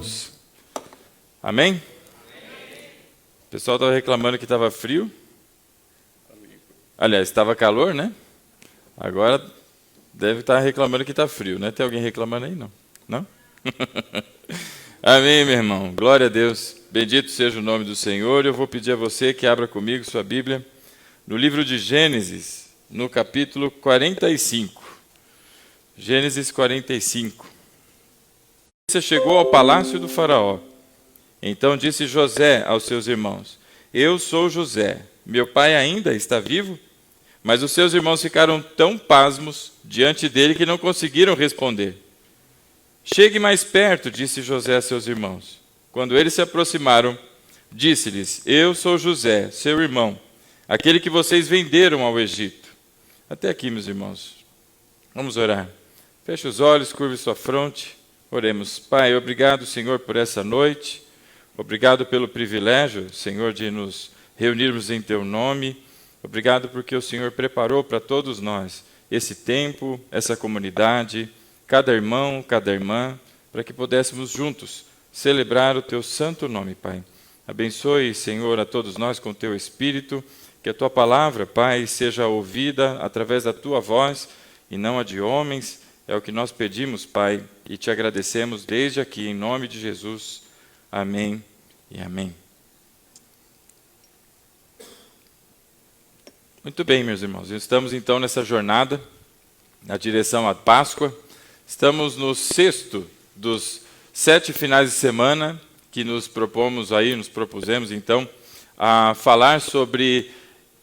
irmãos? Amém? O pessoal estava reclamando que estava frio. Aliás, estava calor, né? Agora deve estar reclamando que está frio, né? Tem alguém reclamando aí? Não? Não? Amém, meu irmão. Glória a Deus. Bendito seja o nome do Senhor. Eu vou pedir a você que abra comigo sua Bíblia no livro de Gênesis, no capítulo 45. Gênesis 45. Você chegou ao palácio do faraó. Então disse José aos seus irmãos: Eu sou José, meu pai ainda está vivo? Mas os seus irmãos ficaram tão pasmos diante dele que não conseguiram responder. Chegue mais perto, disse José a seus irmãos. Quando eles se aproximaram, disse-lhes: Eu sou José, seu irmão, aquele que vocês venderam ao Egito. Até aqui, meus irmãos. Vamos orar. Feche os olhos, curve sua fronte. Oremos. Pai, obrigado, Senhor, por essa noite. Obrigado pelo privilégio, Senhor, de nos reunirmos em Teu nome. Obrigado porque o Senhor preparou para todos nós esse tempo, essa comunidade, cada irmão, cada irmã, para que pudéssemos juntos celebrar o Teu santo nome, Pai. Abençoe, Senhor, a todos nós com Teu Espírito, que a Tua palavra, Pai, seja ouvida através da Tua voz e não a de homens. É o que nós pedimos, Pai, e Te agradecemos desde aqui, em nome de Jesus. Amém e amém. Muito bem, meus irmãos, estamos então nessa jornada, na direção à Páscoa. Estamos no 6º dos 7 finais de semana que nos propusemos então a falar sobre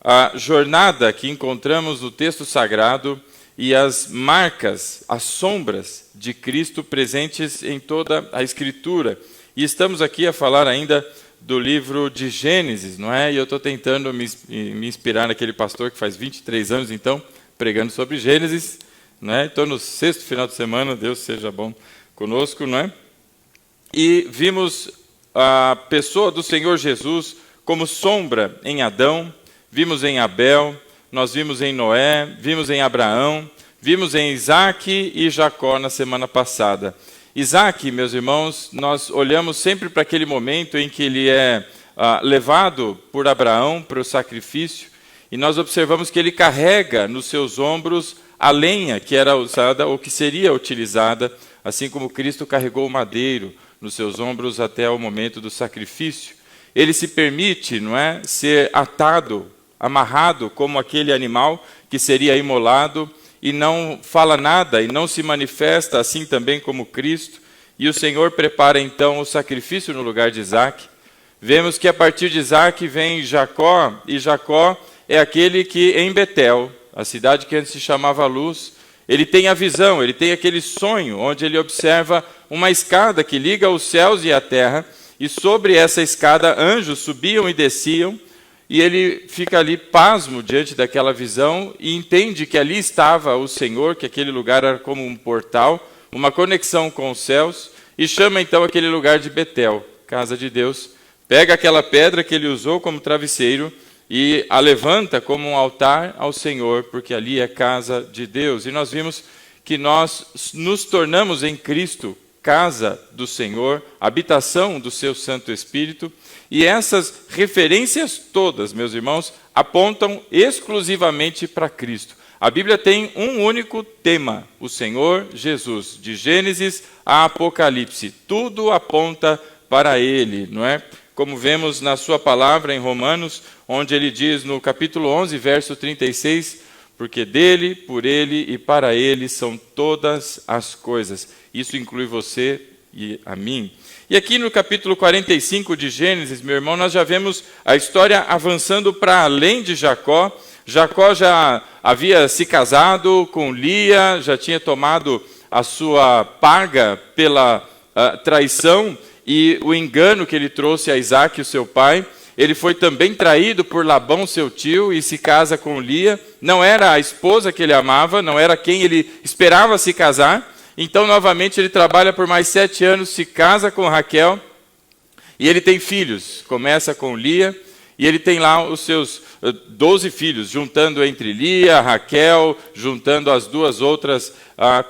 a jornada que encontramos no texto sagrado e as marcas, as sombras de Cristo presentes em toda a Escritura. E estamos aqui a falar ainda do livro de Gênesis, não é? E eu estou tentando me inspirar naquele pastor que faz 23 anos, então, pregando sobre Gênesis, não é? Estou no 6º final de semana, Deus seja bom conosco, não é? E vimos a pessoa do Senhor Jesus como sombra em Adão, vimos em Abel, nós vimos em Noé, vimos em Abraão, vimos em Isaac e Jacó na semana passada. Isaac, meus irmãos, nós olhamos sempre para aquele momento em que ele é levado por Abraão para o sacrifício, e nós observamos que ele carrega nos seus ombros a lenha que era usada ou que seria utilizada, assim como Cristo carregou o madeiro nos seus ombros até o momento do sacrifício. Ele se permite, não é, ser atado, amarrado como aquele animal que seria imolado, e não fala nada e não se manifesta, assim também como Cristo. E o Senhor prepara então o sacrifício no lugar de Isaac. Vemos que a partir de Isaac vem Jacó, e Jacó é aquele que em Betel, a cidade que antes se chamava Luz, ele tem a visão, ele tem aquele sonho, onde ele observa uma escada que liga os céus e a terra, e sobre essa escada anjos subiam e desciam, e ele fica ali pasmo diante daquela visão e entende que ali estava o Senhor, que aquele lugar era como um portal, uma conexão com os céus, e chama então aquele lugar de Betel, casa de Deus. Pega aquela pedra que ele usou como travesseiro e a levanta como um altar ao Senhor, porque ali é casa de Deus. E nós vimos que nós nos tornamos em Cristo casa do Senhor, habitação do seu Santo Espírito. E essas referências todas, meus irmãos, apontam exclusivamente para Cristo. A Bíblia tem um único tema, o Senhor Jesus, de Gênesis a Apocalipse. Tudo aponta para Ele, não é? Como vemos na sua palavra em Romanos, onde ele diz no capítulo 11, verso 36, porque dele, por ele e para ele são todas as coisas. Isso inclui você e a mim. E aqui no capítulo 45 de Gênesis, meu irmão, nós já vemos a história avançando para além de Jacó. Jacó já havia se casado com Lia, já tinha tomado a sua paga pela traição e o engano que ele trouxe a Isaac, o seu pai. Ele foi também traído por Labão, seu tio, e se casa com Lia. Não era a esposa que ele amava, não era quem ele esperava se casar. Então, novamente, ele trabalha por mais 7 anos, se casa com Raquel, e ele tem filhos. Começa com Lia, e ele tem lá os seus 12 filhos, juntando entre Lia, Raquel, juntando as duas outras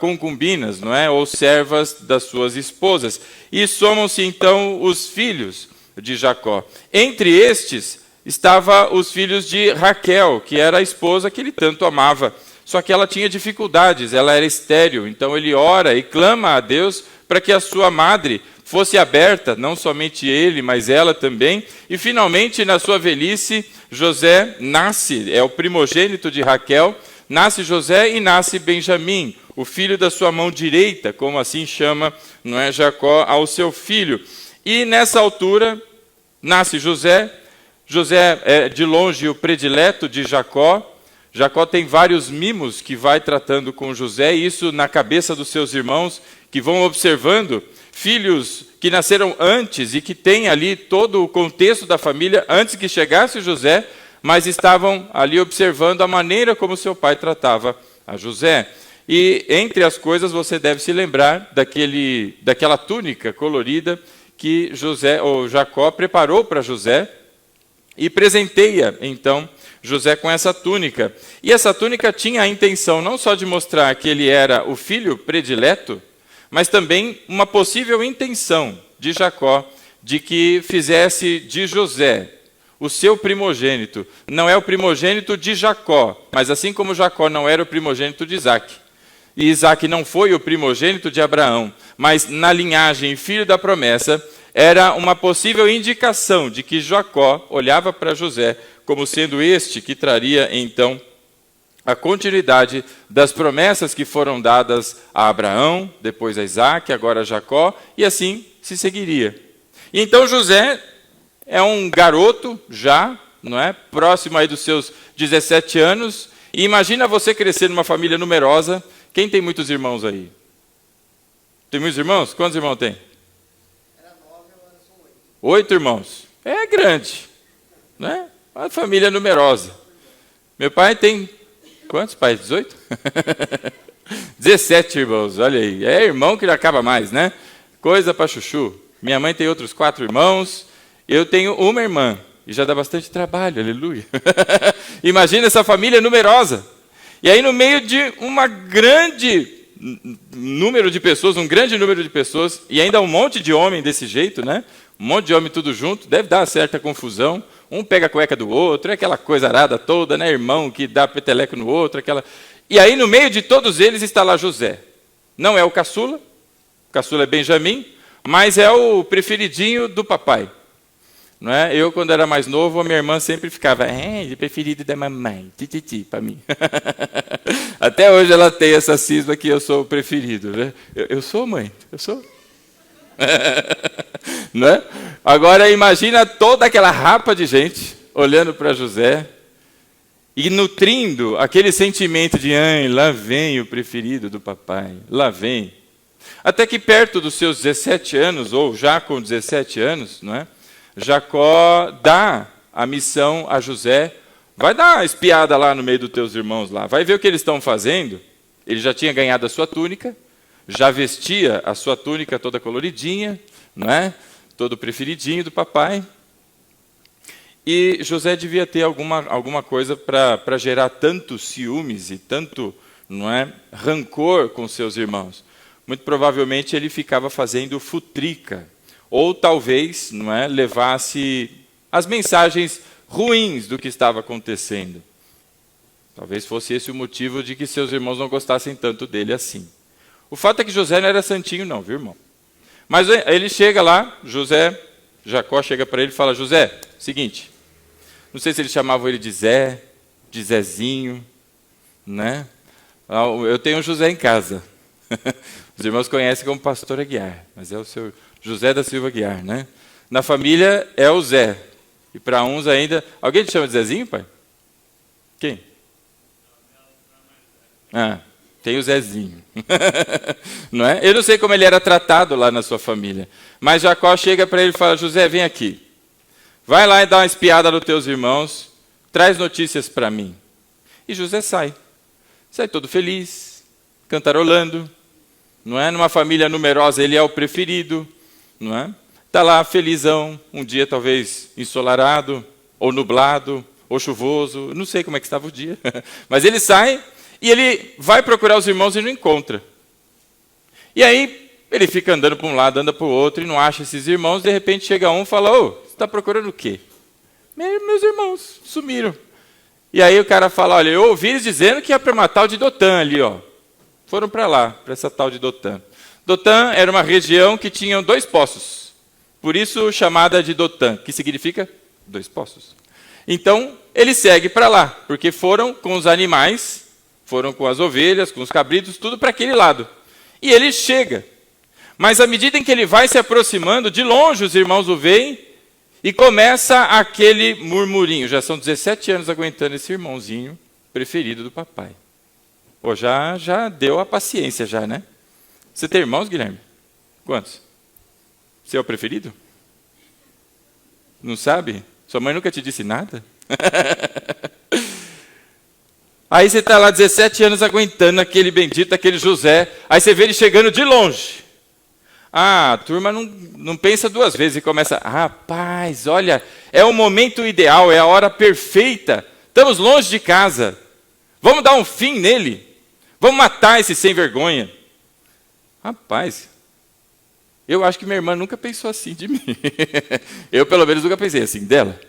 concubinas, não é? Ou servas das suas esposas. E somam-se então os filhos de Jacó. Entre estes estavam os filhos de Raquel, que era a esposa que ele tanto amava. Só que ela tinha dificuldades, ela era estéril. Então ele ora e clama a Deus para que a sua madre fosse aberta, não somente ele, mas ela também. E finalmente, na sua velhice, José nasce, é o primogênito de Raquel, nasce José e nasce Benjamim, o filho da sua mão direita, como assim chama, não é, Jacó ao seu filho. E nessa altura, nasce José. José é de longe o predileto de Jacó. Jacó tem vários mimos que vai tratando com José, e isso na cabeça dos seus irmãos, que vão observando filhos que nasceram antes e que têm ali todo o contexto da família antes que chegasse José, mas estavam ali observando a maneira como seu pai tratava a José. E entre as coisas você deve se lembrar daquela túnica colorida que Jacó preparou para José e presenteia então José com essa túnica. E essa túnica tinha a intenção não só de mostrar que ele era o filho predileto, mas também uma possível intenção de Jacó de que fizesse de José o seu primogênito. Não é o primogênito de Jacó, mas assim como Jacó não era o primogênito de Isaac, e Isaac não foi o primogênito de Abraão, mas na linhagem filho da promessa, era uma possível indicação de que Jacó olhava para José como sendo este que traria então a continuidade das promessas que foram dadas a Abraão, depois a Isaac, agora a Jacó, e assim se seguiria. E então José é um garoto já, não é? Próximo aí dos seus 17 anos, e imagina você crescer numa família numerosa. Quem tem muitos irmãos aí? Tem muitos irmãos? Quantos irmãos tem? Era 9, agora são 8. 8 irmãos. É grande, né? Uma família numerosa. Meu pai tem quantos pais? 18? 17 irmãos, olha aí. É irmão que já acaba mais, né? Coisa para chuchu. Minha mãe tem outros 4 irmãos. Eu tenho uma irmã. E já dá bastante trabalho, aleluia. Imagina essa família numerosa. E aí no meio de um grande número de pessoas, e ainda um monte de homem desse jeito, né? Um monte de homem tudo junto, deve dar certa confusão. Um pega a cueca do outro, é aquela coisa arada toda, né? Irmão que dá peteleco no outro, aquela... E aí no meio de todos eles está lá José. Não é o caçula é Benjamim, mas é o preferidinho do papai. Não é? Eu, quando era mais novo, a minha irmã sempre ficava, ele é preferido da mamãe, tititi, para mim. Até hoje ela tem essa cisma que eu sou o preferido. Né? Eu sou, mãe, eu sou. Não é? Agora imagina toda aquela rapa de gente olhando para José e nutrindo aquele sentimento de, lá vem o preferido do papai, lá vem. Até que perto dos seus 17 anos, ou já com 17 anos, não é? Jacó dá a missão a José, vai dar uma espiada lá no meio dos teus irmãos lá, vai ver o que eles estão fazendo. Ele já tinha ganhado a sua túnica, já vestia a sua túnica toda coloridinha, não é? Todo preferidinho do papai. E José devia ter alguma coisa para gerar tanto ciúmes e tanto, não é, rancor com seus irmãos. Muito provavelmente ele ficava fazendo futrica, ou talvez, não é, levasse as mensagens ruins do que estava acontecendo. Talvez fosse esse o motivo de que seus irmãos não gostassem tanto dele assim. O fato é que José não era santinho não, viu, irmão? Mas ele chega lá, Jacó chega para ele e fala, José, seguinte, não sei se eles chamavam ele de Zé, de Zezinho, né? Eu tenho um José em casa. Os irmãos conhecem como pastor Aguiar, mas é o seu José da Silva Aguiar, né? Na família é o Zé. E para uns ainda... Alguém te chama de Zezinho, pai? Quem? Tem o Zezinho. Não é? Eu não sei como ele era tratado lá na sua família. Mas Jacó chega para ele e fala, José, vem aqui. Vai lá e dá uma espiada nos teus irmãos. Traz notícias para mim. E José sai. Sai todo feliz, cantarolando. Não é? Numa família numerosa, ele é o preferido. Não é? Está lá felizão, um dia talvez ensolarado, ou nublado, ou chuvoso, não sei como é que estava o dia. Mas ele sai e ele vai procurar os irmãos e não encontra. E aí ele fica andando para um lado, anda para o outro e não acha esses irmãos. De repente chega um e fala, ô, você está procurando o quê? Meus irmãos sumiram. E aí o cara fala, olha, eu ouvi eles dizendo que ia para uma tal de Dotã ali, ó. Foram para lá, para essa tal de Dotã. Dotã era uma região que tinha 2 poços. Por isso chamada de Dotã, que significa 2 poços. Então ele segue para lá, porque foram com os animais, foram com as ovelhas, com os cabritos, tudo para aquele lado. E ele chega. Mas à medida em que ele vai se aproximando, de longe os irmãos o veem e começa aquele murmurinho. Já são 17 anos aguentando esse irmãozinho preferido do papai. Pô, já deu a paciência já, né? Você tem irmãos, Guilherme? Quantos? Você é o preferido? Não sabe? Sua mãe nunca te disse nada? Aí você está lá 17 anos aguentando aquele bendito, aquele José. Aí você vê ele chegando de longe. Ah, a turma não pensa 2 vezes e começa, rapaz, olha, é o momento ideal, é a hora perfeita. Estamos longe de casa. Vamos dar um fim nele. Vamos matar esse sem vergonha. Rapaz, eu acho que minha irmã nunca pensou assim de mim. Eu, pelo menos, nunca pensei assim dela.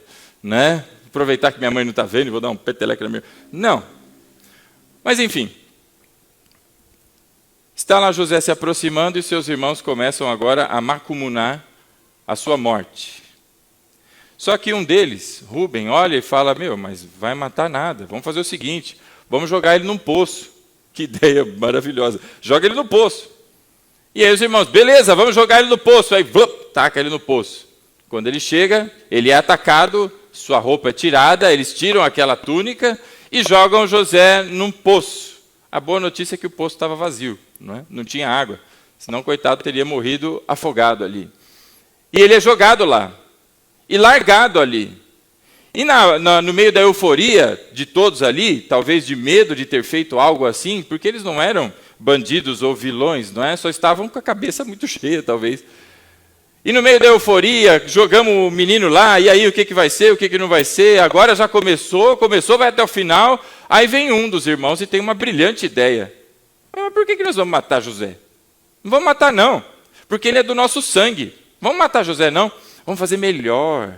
Né? Aproveitar que minha mãe não está vendo e vou dar um peteleco na minha... Não. Mas, enfim. Está lá José se aproximando e seus irmãos começam agora a macumunar a sua morte. Só que um deles, Rubem, olha e fala, mas vai matar nada. Vamos fazer o seguinte, vamos jogar ele num poço. Que ideia maravilhosa. Joga ele no poço. E aí os irmãos, beleza, vamos jogar ele no poço. Aí, taca ele no poço. Quando ele chega, ele é atacado, sua roupa é tirada, eles tiram aquela túnica e jogam José num poço. A boa notícia é que o poço estava vazio, não tinha água. Senão, coitado, teria morrido afogado ali. E ele é jogado lá. E largado ali. E no meio da euforia de todos ali, talvez de medo de ter feito algo assim, porque eles não eram bandidos ou vilões, só estavam com a cabeça muito cheia, talvez. E no meio da euforia, jogamos o menino lá, e aí o que vai ser, o que não vai ser, agora já começou, vai até o final, aí vem um dos irmãos e tem uma brilhante ideia. Mas por que nós vamos matar José? Não vamos matar não, porque ele é do nosso sangue. Vamos matar José não, vamos fazer melhor.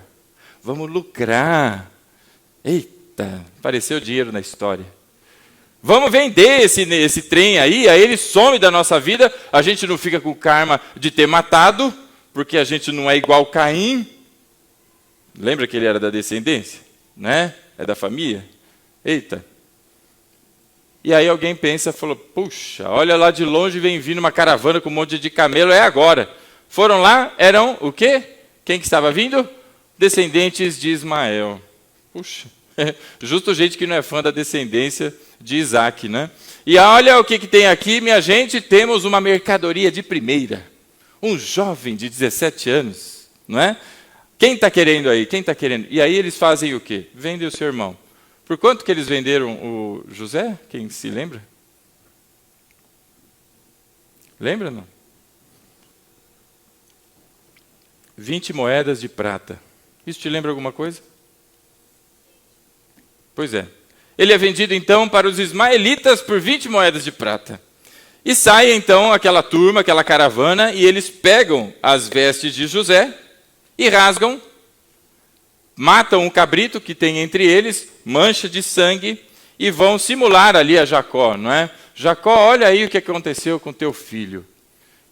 Vamos lucrar. Eita, apareceu dinheiro na história. Vamos vender esse trem aí ele some da nossa vida, a gente não fica com o karma de ter matado, porque a gente não é igual Caim. Lembra que ele era da descendência? É da família? Eita. E aí alguém pensa, falou, puxa, olha lá de longe vem vindo uma caravana com um monte de camelo, é agora. Foram lá, eram o quê? Quem que estava vindo? Descendentes de Ismael. Puxa, justo gente que não é fã da descendência de Isaac, né? E olha o que tem aqui, minha gente, temos uma mercadoria de primeira. Um jovem de 17 anos, não é? Quem está querendo aí? Quem está querendo? E aí eles fazem o quê? Vendem o seu irmão. Por quanto que eles venderam o José? Quem se lembra? Lembra, não? 20 moedas de prata. Isso te lembra alguma coisa? Pois é. Ele é vendido então para os ismaelitas por 20 moedas de prata. E sai então aquela turma, aquela caravana, e eles pegam as vestes de José e rasgam, matam um cabrito que tem entre eles, mancha de sangue, e vão simular ali a Jacó, não é? Jacó, olha aí o que aconteceu com teu filho.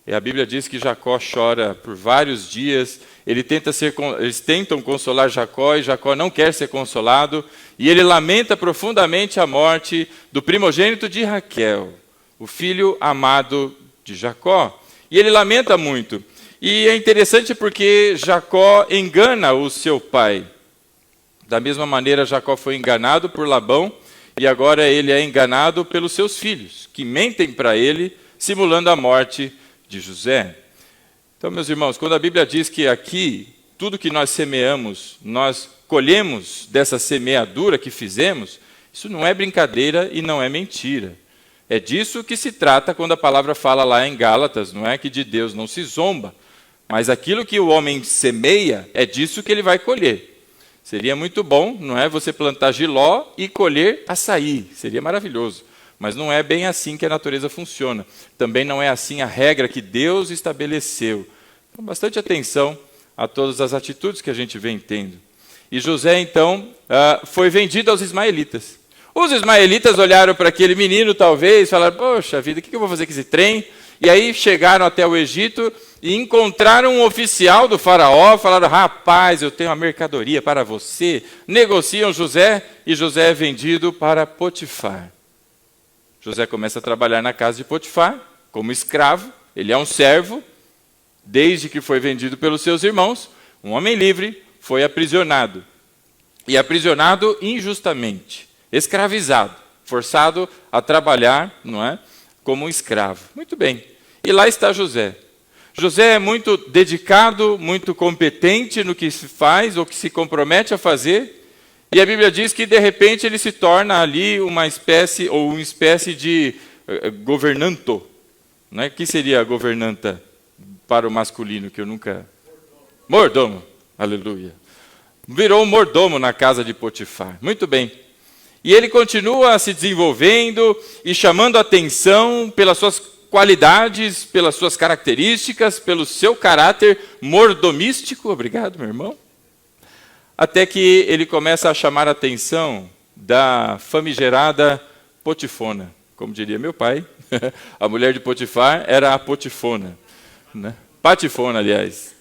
E a Bíblia diz que Jacó chora por vários dias, eles tentam consolar Jacó, e Jacó não quer ser consolado, e ele lamenta profundamente a morte do primogênito de Raquel, o filho amado de Jacó. E ele lamenta muito. E é interessante porque Jacó engana o seu pai. Da mesma maneira, Jacó foi enganado por Labão, e agora ele é enganado pelos seus filhos, que mentem para ele, simulando a morte de José. Então, meus irmãos, quando a Bíblia diz que aqui, tudo que nós semeamos, nós colhemos dessa semeadura que fizemos, isso não é brincadeira e não é mentira. É disso que se trata quando a palavra fala lá em Gálatas, não é que de Deus não se zomba, mas aquilo que o homem semeia, é disso que ele vai colher. Seria muito bom, não é, você plantar jiló e colher açaí. Seria maravilhoso. Mas não é bem assim que a natureza funciona. Também não é assim a regra que Deus estabeleceu. Então, bastante atenção a todas as atitudes que a gente vem tendo. E José, então, foi vendido aos ismaelitas. Os ismaelitas olharam para aquele menino, talvez, falaram, poxa vida, o que eu vou fazer com esse trem? E aí chegaram até o Egito e encontraram um oficial do faraó, falaram, rapaz, eu tenho uma mercadoria para você. Negociam José e José é vendido para Potifar. José começa a trabalhar na casa de Potifar, como escravo, ele é um servo, desde que foi vendido pelos seus irmãos, um homem livre, foi aprisionado. E aprisionado injustamente, escravizado, forçado a trabalhar, não é, como um escravo. Muito bem. E lá está José. José é muito dedicado, muito competente no que se faz ou que se compromete a fazer. E a Bíblia diz que, de repente, ele se torna ali uma espécie de governanto. Não é? O que seria governanta para o masculino, que eu nunca... Mordomo. Aleluia. Virou um mordomo na casa de Potifar. Muito bem. E ele continua se desenvolvendo e chamando a atenção pelas suas qualidades, pelas suas características, pelo seu caráter mordomístico. Obrigado, meu irmão. Até que ele começa a chamar a atenção da famigerada Potifona. Como diria meu pai, a mulher de Potifar era a Potifona. Né? Patifona, aliás.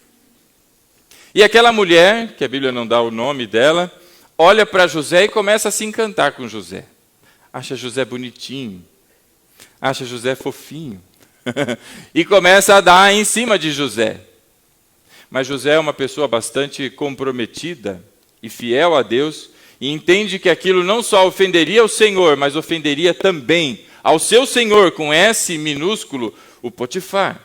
E aquela mulher, que a Bíblia não dá o nome dela, olha para José e começa a se encantar com José. Acha José bonitinho. Acha José fofinho. E começa a dar em cima de José. Mas José é uma pessoa bastante comprometida e fiel a Deus, e entende que aquilo não só ofenderia o Senhor, mas ofenderia também ao seu senhor, com S minúsculo, o Potifar.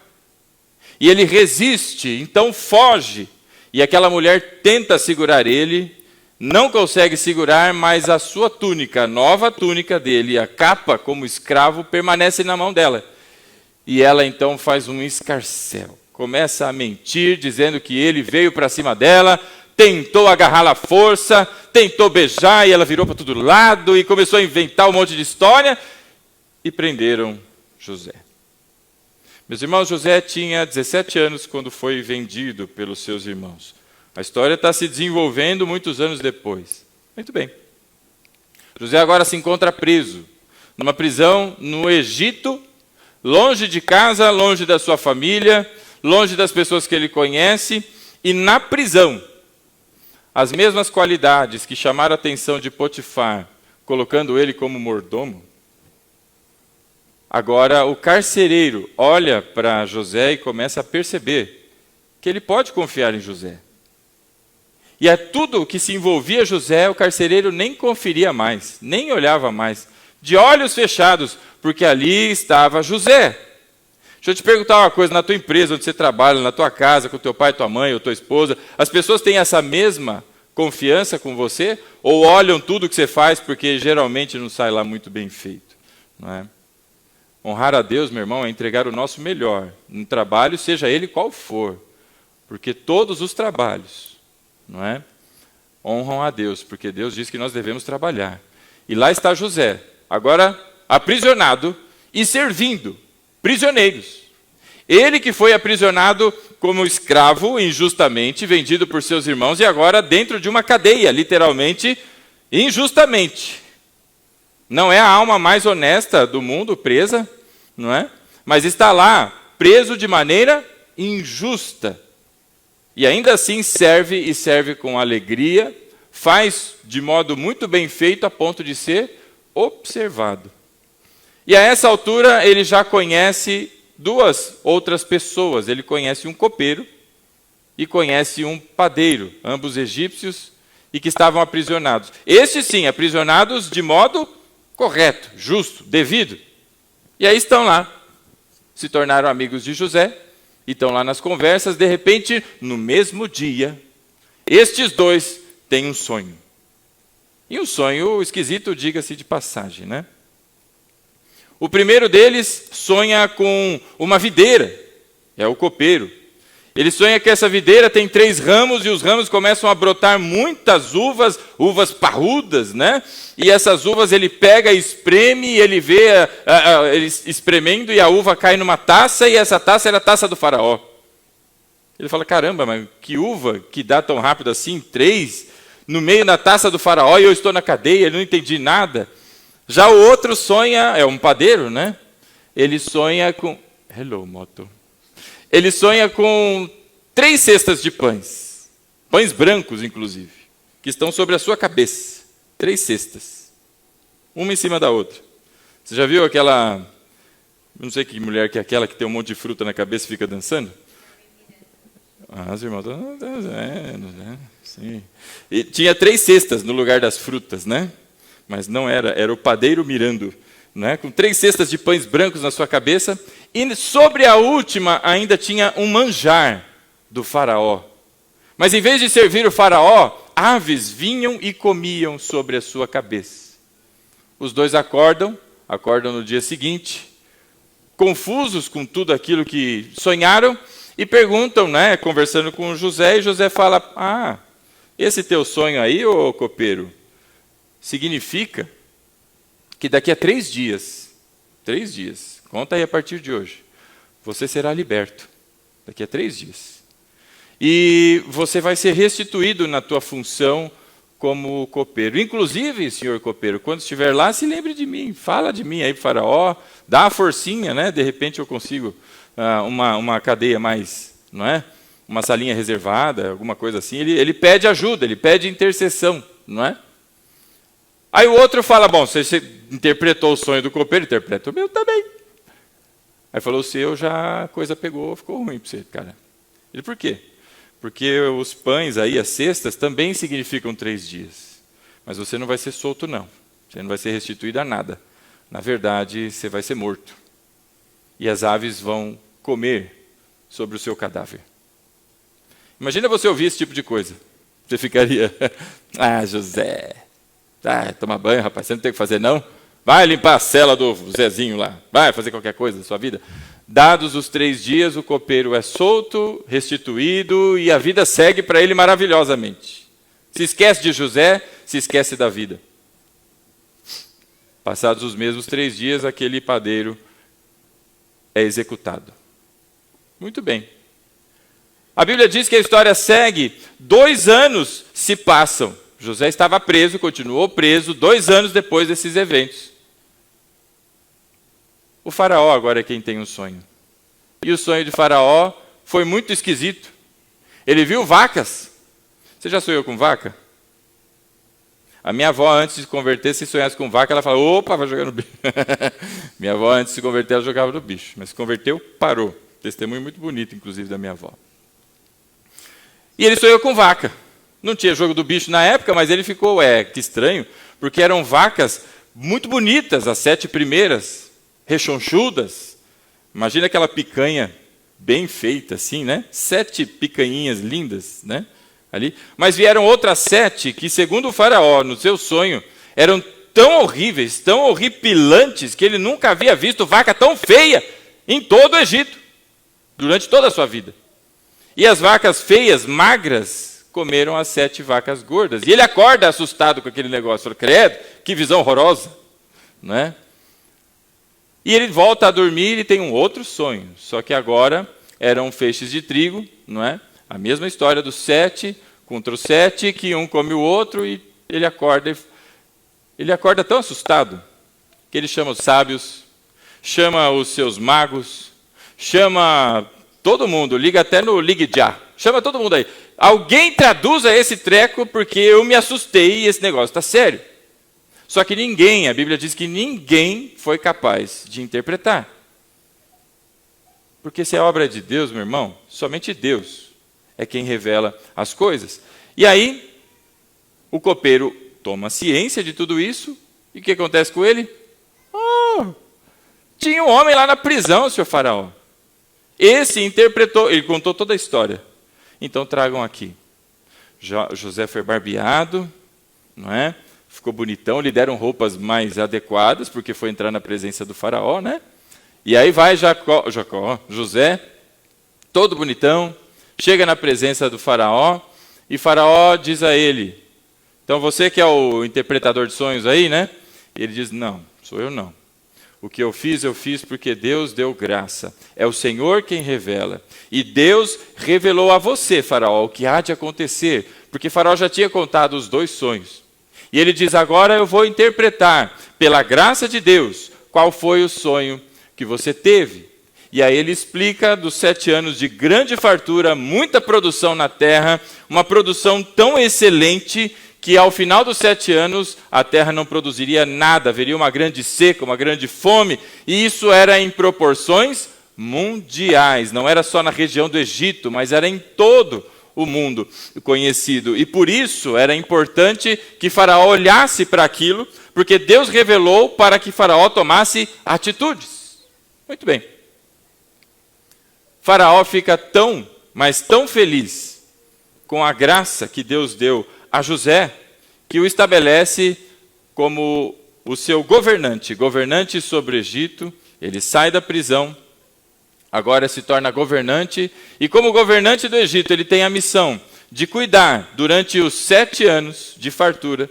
E ele resiste, então foge. E aquela mulher tenta segurar ele, não consegue segurar, mas a sua túnica, a nova túnica dele, a capa como escravo, permanece na mão dela. E ela então faz um escarcéu. Começa a mentir, dizendo que ele veio para cima dela, tentou agarrá-la à força, tentou beijar, e ela virou para todo lado, e começou a inventar um monte de história, e prenderam José. Meus irmãos, José tinha 17 anos quando foi vendido pelos seus irmãos. A história está se desenvolvendo muitos anos depois. Muito bem. José agora se encontra preso, numa prisão no Egito, longe de casa, longe da sua família, longe das pessoas que ele conhece, e na prisão, as mesmas qualidades que chamaram a atenção de Potifar, colocando ele como mordomo, agora o carcereiro olha para José e começa a perceber que ele pode confiar em José. E a tudo que se envolvia José, o carcereiro nem conferia mais, nem olhava mais, de olhos fechados, porque ali estava José. Deixa eu te perguntar uma coisa, na tua empresa, onde você trabalha, na tua casa, com teu pai, tua mãe ou tua esposa, as pessoas têm essa mesma confiança com você? Ou olham tudo que você faz, porque geralmente não sai lá muito bem feito? Não é? Honrar a Deus, meu irmão, é entregar o nosso melhor, no trabalho, seja ele qual for, porque todos os trabalhos, não é, honram a Deus, porque Deus diz que nós devemos trabalhar. E lá está José, agora aprisionado e servindo prisioneiros. Ele que foi aprisionado como escravo injustamente, vendido por seus irmãos, e agora dentro de uma cadeia, literalmente, injustamente. Não é a alma mais honesta do mundo presa, não é? Mas está lá, preso de maneira injusta. E ainda assim serve, e serve com alegria, faz de modo muito bem feito a ponto de ser observado. E a essa altura ele já conhece duas outras pessoas. Ele conhece um copeiro e conhece um padeiro, ambos egípcios, e que estavam aprisionados. Estes sim, aprisionados de modo correto, justo, devido. E aí estão lá, se tornaram amigos de José, e estão lá nas conversas. De repente, no mesmo dia, estes dois têm um sonho. E um sonho esquisito, diga-se de passagem, né? O primeiro deles sonha com uma videira, é o copeiro. Ele sonha que essa videira tem 3 ramos e os ramos começam a brotar muitas uvas, uvas parrudas, né? E essas uvas ele pega, espreme, e ele vê ele espremendo e a uva cai numa taça, e essa taça era a taça do faraó. Ele fala, caramba, mas que uva que dá tão rápido assim, 3, no meio da taça do faraó, e eu estou na cadeia, eu não entendi nada. Já o outro sonha, é um padeiro, né? Ele sonha com... Hello, moto. Ele sonha com 3 cestas de pães brancos, inclusive, que estão sobre a sua cabeça. 3 cestas, uma em cima da outra. Você já viu aquela, não sei que mulher que é aquela que tem um monte de fruta na cabeça e fica dançando? As irmãs estão dançando, né? Sim. E tinha 3 cestas no lugar das frutas, né? Mas não era o padeiro mirando, né? Com 3 cestas de pães brancos na sua cabeça, e sobre a última ainda tinha um manjar do faraó. Mas em vez de servir o faraó, aves vinham e comiam sobre a sua cabeça. Os 2 acordam no dia seguinte, confusos com tudo aquilo que sonharam, e perguntam, né, conversando com José, e José fala, esse teu sonho aí, ô copeiro, significa que daqui a 3 dias, conta aí a partir de hoje, você será liberto, daqui a 3 dias. E você vai ser restituído na tua função como copeiro. Inclusive, senhor copeiro, quando estiver lá, se lembre de mim, fala de mim aí para o faraó, dá uma forcinha, né? De repente eu consigo uma cadeia mais, não é? Uma salinha reservada, alguma coisa assim. Ele pede ajuda, ele pede intercessão, não é? Aí o outro fala, bom, você interpretou o sonho do copeiro, interpreta o meu também. Aí falou, o seu já a coisa pegou, ficou ruim para você, cara. Ele, por quê? Porque os pães aí, as cestas, também significam 3 dias. Mas você não vai ser solto, não. Você não vai ser restituído a nada. Na verdade, você vai ser morto. E as aves vão comer sobre o seu cadáver. Imagina você ouvir esse tipo de coisa. Você ficaria, José, toma banho, rapaz, você não tem o que fazer, não? Vai limpar a cela do Zezinho lá. Vai fazer qualquer coisa da sua vida. Dados os 3 dias, o copeiro é solto, restituído, e a vida segue para ele maravilhosamente. Se esquece de José, se esquece da vida. Passados os mesmos 3 dias, aquele padeiro é executado. Muito bem. A Bíblia diz que a história segue, 2 anos se passam. José estava preso, continuou preso, 2 anos depois desses eventos. O faraó agora é quem tem um sonho. E o sonho de faraó foi muito esquisito. Ele viu vacas. Você já sonhou com vaca? A minha avó, antes de se converter, se sonhasse com vaca, ela fala, opa, vai jogar no bicho. Minha avó, antes de se converter, ela jogava no bicho. Mas se converteu, parou. Testemunho muito bonito, inclusive, da minha avó. E ele sonhou com vaca. Não tinha jogo do bicho na época, mas ele ficou, que estranho, porque eram vacas muito bonitas, as 7 primeiras, rechonchudas. Imagina aquela picanha bem feita assim, né? 7 picanhinhas lindas, né? Ali. Mas vieram outras 7 que, segundo o faraó, no seu sonho, eram tão horríveis, tão horripilantes, que ele nunca havia visto vaca tão feia em todo o Egito, durante toda a sua vida. E as vacas feias, magras, comeram as 7 vacas gordas. E ele acorda assustado com aquele negócio. Fala, credo, que visão horrorosa. Não é? E ele volta a dormir e tem um outro sonho. Só que agora eram feixes de trigo, não é? A mesma história dos 7 contra os 7, que um come o outro, e ele acorda tão assustado, que ele chama os sábios, chama os seus magos, chama todo mundo, liga até no Ligue Já, chama todo mundo aí. Alguém traduza esse treco, porque eu me assustei e esse negócio está sério. Só que ninguém, a Bíblia diz que ninguém foi capaz de interpretar. Porque se é obra de Deus, meu irmão, somente Deus é quem revela as coisas. E aí, o copeiro toma ciência de tudo isso, e o que acontece com ele? Tinha um homem lá na prisão, senhor faraó. Esse interpretou, ele contou toda a história. Então tragam aqui. José foi barbeado, não é? Ficou bonitão, lhe deram roupas mais adequadas, porque foi entrar na presença do faraó, né? E aí vai José, todo bonitão, chega na presença do faraó, e faraó diz a ele, então você que é o interpretador de sonhos aí, né? E ele diz, não, sou eu não. O que eu fiz porque Deus deu graça. É o Senhor quem revela. E Deus revelou a você, faraó, o que há de acontecer. Porque faraó já tinha contado os 2 sonhos. E ele diz, agora eu vou interpretar, pela graça de Deus, qual foi o sonho que você teve. E aí ele explica dos 7 anos de grande fartura, muita produção na terra, uma produção tão excelente que ao final dos 7 anos a terra não produziria nada, haveria uma grande seca, uma grande fome, e isso era em proporções mundiais, não era só na região do Egito, mas era em todo o mundo conhecido. E por isso era importante que Faraó olhasse para aquilo, porque Deus revelou para que Faraó tomasse atitudes. Muito bem. Faraó fica tão, mas tão feliz com a graça que Deus deu a José, que o estabelece como o seu governante sobre o Egito. Ele sai da prisão, agora se torna governante, e como governante do Egito, ele tem a missão de cuidar, durante os 7 anos de fartura,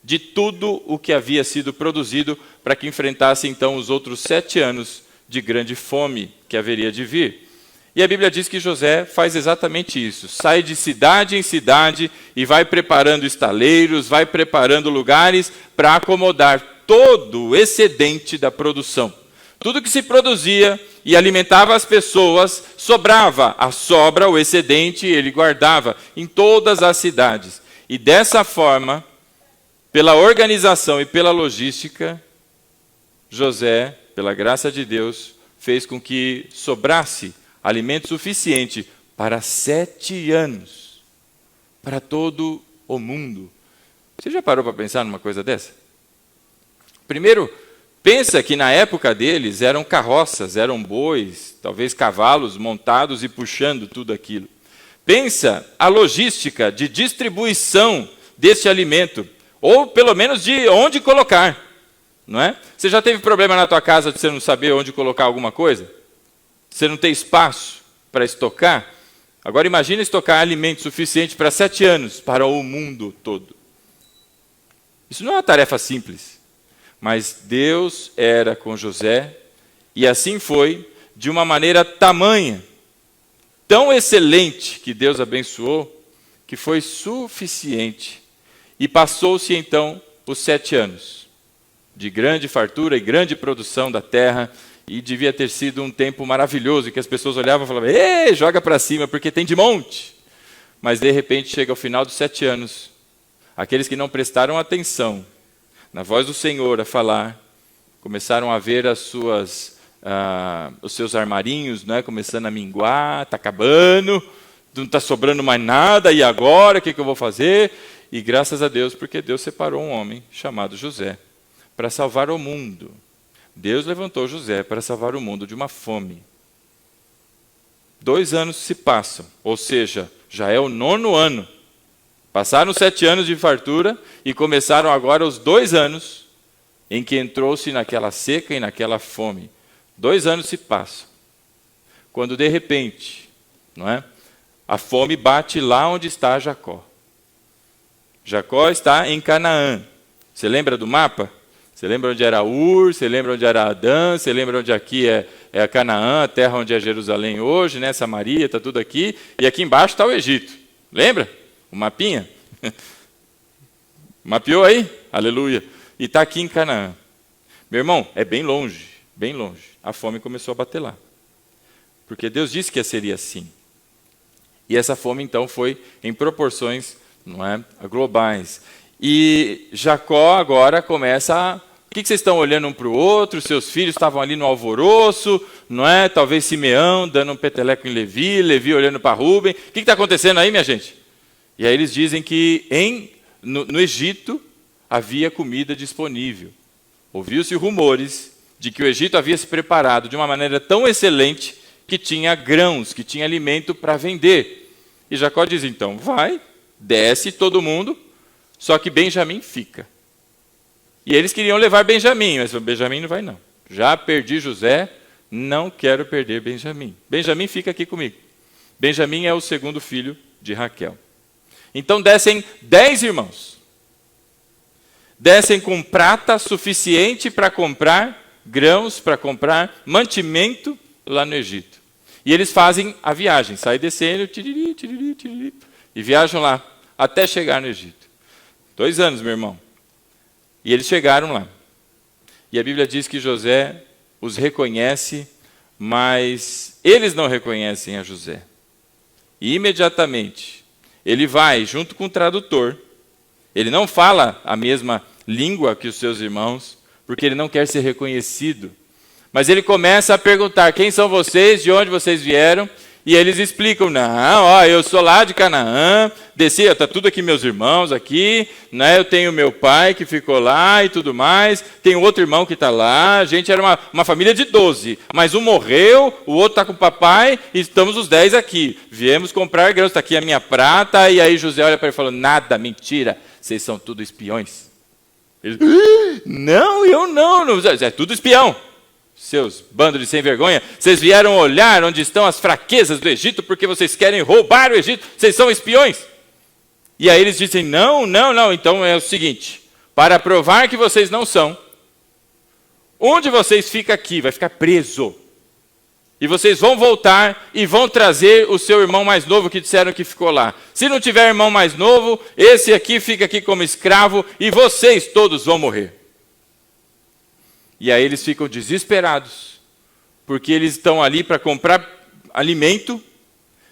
de tudo o que havia sido produzido, para que enfrentasse então os outros 7 anos de grande fome que haveria de vir. E a Bíblia diz que José faz exatamente isso. Sai de cidade em cidade e vai preparando estaleiros, vai preparando lugares para acomodar todo o excedente da produção. Tudo que se produzia e alimentava as pessoas, sobrava. A sobra, o excedente, ele guardava em todas as cidades. E dessa forma, pela organização e pela logística, José, pela graça de Deus, fez com que sobrasse alimento suficiente para 7 anos, para todo o mundo. Você já parou para pensar numa coisa dessa? Primeiro, pensa que na época deles eram carroças, eram bois, talvez cavalos montados e puxando tudo aquilo. Pensa a logística de distribuição desse alimento, ou pelo menos de onde colocar, não é? Você já teve problema na tua casa de você não saber onde colocar alguma coisa? Você não tem espaço para estocar? Agora imagina estocar alimento suficiente para 7 anos, para o mundo todo. Isso não é uma tarefa simples. Mas Deus era com José, e assim foi, de uma maneira tamanha, tão excelente, que Deus abençoou, que foi suficiente. E passou-se então os 7 anos de grande fartura e grande produção da terra. E devia ter sido um tempo maravilhoso, que as pessoas olhavam e falavam, ei, joga para cima, porque tem de monte. Mas de repente chega ao final dos 7 anos, aqueles que não prestaram atenção na voz do Senhor a falar, começaram a ver os seus armarinhos, né, começando a minguar, está acabando, não está sobrando mais nada, e agora o que eu vou fazer? E graças a Deus, porque Deus separou um homem chamado José, para salvar o mundo. Deus levantou José para salvar o mundo de uma fome. 2 anos se passam, ou seja, já é o 9º ano. Passaram 7 anos de fartura e começaram agora os 2 anos em que entrou-se naquela seca e naquela fome. 2 anos se passam. Quando de repente, não é? A fome bate lá onde está Jacó. Jacó está em Canaã. Você lembra do mapa? Você lembra onde era Ur, você lembra onde era Adã, você lembra onde aqui é Canaã, a terra onde é Jerusalém hoje, né? Samaria, está tudo aqui. E aqui embaixo está o Egito. Lembra? O mapinha? Mapeou aí? Aleluia. E está aqui em Canaã. Meu irmão, é bem longe, bem longe. A fome começou a bater lá. Porque Deus disse que seria assim. E essa fome, então, foi em proporções, não é, globais. E Jacó agora começa a... O que vocês estão olhando um para o outro? Seus filhos estavam ali no alvoroço, não é? Talvez Simeão dando um peteleco em Levi, Levi olhando para Rubem. O que está acontecendo aí, minha gente? E aí eles dizem que no Egito havia comida disponível. Ouviu-se rumores de que o Egito havia se preparado de uma maneira tão excelente que tinha grãos, que tinha alimento para vender. E Jacó diz então, vai, desce todo mundo, só que Benjamim fica. E eles queriam levar Benjamim, mas Benjamim não vai não. Já perdi José, não quero perder Benjamim. Benjamim fica aqui comigo. Benjamim é o segundo filho de Raquel. Então descem 10 irmãos. Descem com prata suficiente para comprar grãos, para comprar mantimento lá no Egito. E eles fazem a viagem, saem descendo, tiriri, tiriri, tiriri, e viajam lá, até chegar no Egito. 2 anos, meu irmão. E eles chegaram lá. E a Bíblia diz que José os reconhece, mas eles não reconhecem a José. E imediatamente, ele vai junto com o tradutor. Ele não fala a mesma língua que os seus irmãos, porque ele não quer ser reconhecido. Mas ele começa a perguntar, quem são vocês, de onde vocês vieram? E eles explicam, não, eu sou lá de Canaã, desci, está tudo aqui meus irmãos aqui, né, eu tenho meu pai que ficou lá e tudo mais, tem outro irmão que está lá, a gente era uma família de 12, mas um morreu, o outro está com o papai e estamos os 10 aqui. Viemos comprar grãos, está aqui a minha prata, e aí José olha para ele e fala, nada, mentira, vocês são tudo espiões. Eles, não, eu não, é tudo espião. Seus bandos de sem vergonha, vocês vieram olhar onde estão as fraquezas do Egito porque vocês querem roubar o Egito, vocês são espiões. E aí eles dizem, não, então é o seguinte, para provar que vocês não são, um de vocês fica aqui, vai ficar preso. E vocês vão voltar e vão trazer o seu irmão mais novo que disseram que ficou lá. Se não tiver irmão mais novo, esse aqui fica aqui como escravo e vocês todos vão morrer. E aí eles ficam desesperados, porque eles estão ali para comprar alimento,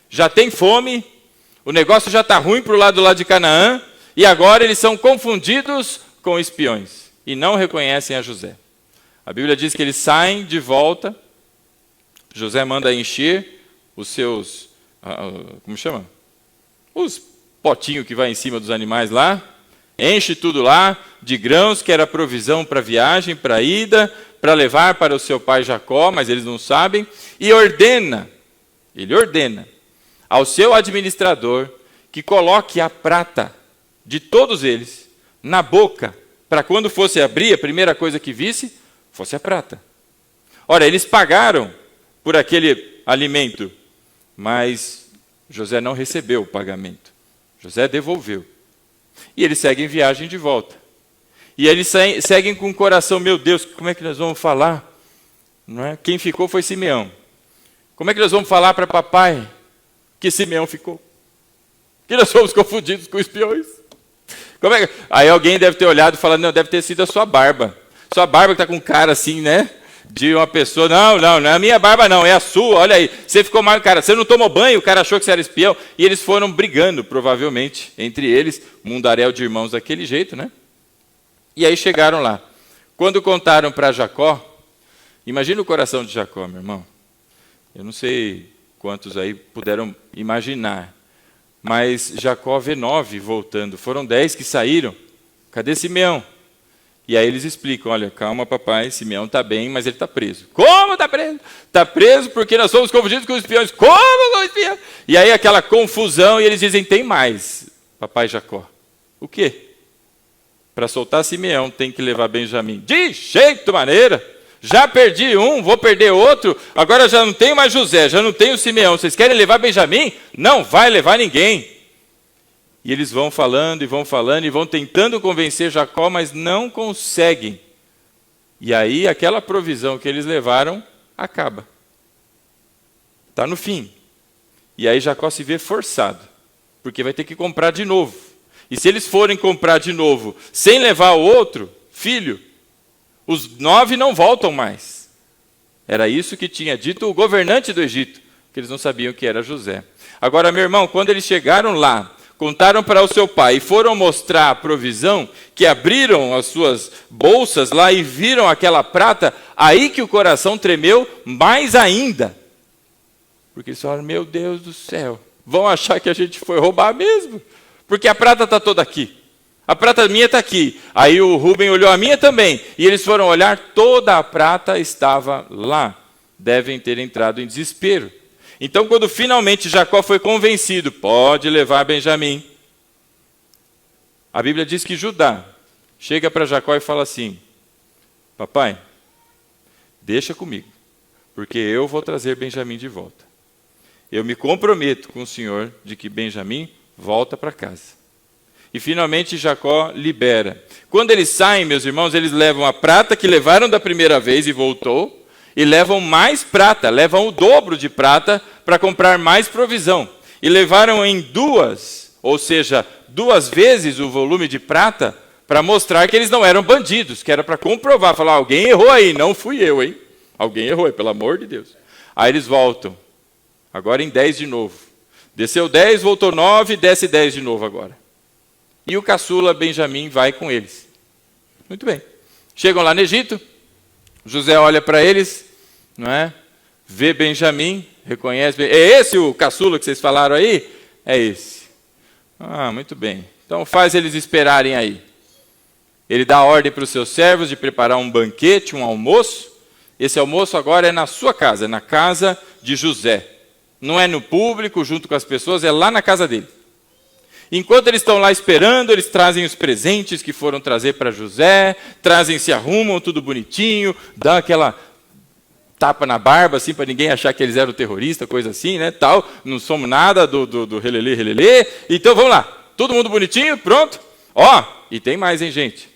já tem fome, o negócio já está ruim para o lado lá de Canaã, e agora eles são confundidos com espiões, e não reconhecem a José. A Bíblia diz que eles saem de volta, José manda encher os seus, como chama? Os potinhos que vai em cima dos animais lá, enche tudo lá de grãos, que era provisão para a viagem, para a ida, para levar para o seu pai Jacó, mas eles não sabem, e ele ordena ao seu administrador que coloque a prata de todos eles na boca, para quando fosse abrir, a primeira coisa que visse, fosse a prata. Ora, eles pagaram por aquele alimento, mas José não recebeu o pagamento. José devolveu. E eles seguem viagem de volta. E eles seguem com o coração, meu Deus, como é que nós vamos falar? Não é? Quem ficou foi Simeão. Como é que nós vamos falar para papai que Simeão ficou? Que nós fomos confundidos com espiões. Aí alguém deve ter olhado e falado, não, deve ter sido a sua barba. Sua barba que está com cara assim, né? De uma pessoa, não é a minha barba não, é a sua, olha aí, você ficou mal, cara, você não tomou banho, o cara achou que você era espião, e eles foram brigando, provavelmente, entre eles, mundaréu de irmãos daquele jeito, né? E aí chegaram lá. Quando contaram para Jacó, imagina o coração de Jacó, meu irmão, eu não sei quantos aí puderam imaginar, mas Jacó vê 9 voltando, foram 10 que saíram, cadê Simeão? E aí eles explicam, olha, calma papai, Simeão está bem, mas ele está preso. Como está preso? Está preso porque nós somos confundidos com os espiões. Como com os espiões? E aí aquela confusão, e eles dizem, tem mais, papai Jacó. O quê? Para soltar Simeão tem que levar Benjamim. De jeito maneira, já perdi um, vou perder outro, agora já não tenho mais José, já não tenho Simeão. Vocês querem levar Benjamim? Não vai levar ninguém. E eles vão falando e vão tentando convencer Jacó, mas não conseguem. E aí aquela provisão que eles levaram acaba. Está no fim. E aí Jacó se vê forçado, porque vai ter que comprar de novo. E se eles forem comprar de novo, sem levar o outro filho, os 9 não voltam mais. Era isso que tinha dito o governante do Egito, que eles não sabiam que era José. Agora, meu irmão, quando eles chegaram lá, contaram para o seu pai e foram mostrar a provisão, que abriram as suas bolsas lá e viram aquela prata, aí que o coração tremeu mais ainda. Porque eles falaram, meu Deus do céu, vão achar que a gente foi roubar mesmo, porque a prata está toda aqui. A prata minha está aqui. Aí o Rubem olhou a minha também, e eles foram olhar, toda a prata estava lá. Devem ter entrado em desespero. Então, quando finalmente Jacó foi convencido, pode levar Benjamim. A Bíblia diz que Judá chega para Jacó e fala assim, papai, deixa comigo, porque eu vou trazer Benjamim de volta. eu me comprometo com o Senhor de que Benjamim volta para casa. E finalmente Jacó libera. Quando eles saem, meus irmãos, eles levam a prata que levaram da primeira vez e voltou, e levam mais prata, levam o dobro de prata para comprar mais provisão. E levaram em duas, ou seja, 2 vezes o volume de prata, para mostrar que eles não eram bandidos, que era para comprovar, falar, alguém errou aí, não fui eu, hein? Alguém errou, pelo amor de Deus. Aí eles voltam, agora em 10 de novo. Desceu 10, voltou 9, desce 10 de novo agora. E o caçula Benjamim vai com eles. Muito bem. Chegam lá no Egito, José olha para eles, não é? Vê Benjamim, reconhece, é esse o caçula que vocês falaram aí? É esse. Ah, muito bem. Então faz eles esperarem aí. Ele dá ordem para os seus servos de preparar um banquete, um almoço. Esse almoço agora é na sua casa, é na casa de José. Não é no público, junto com as pessoas, é lá na casa dele. Enquanto eles estão lá esperando, eles trazem os presentes que foram trazer para José, trazem, se arrumam, tudo bonitinho, dão aquela tapa na barba, assim, para ninguém achar que eles eram terroristas, coisa assim, né, tal. Não somos nada do relelê, relelê. Então vamos lá, todo mundo bonitinho, pronto. Ó, e tem mais, hein, gente?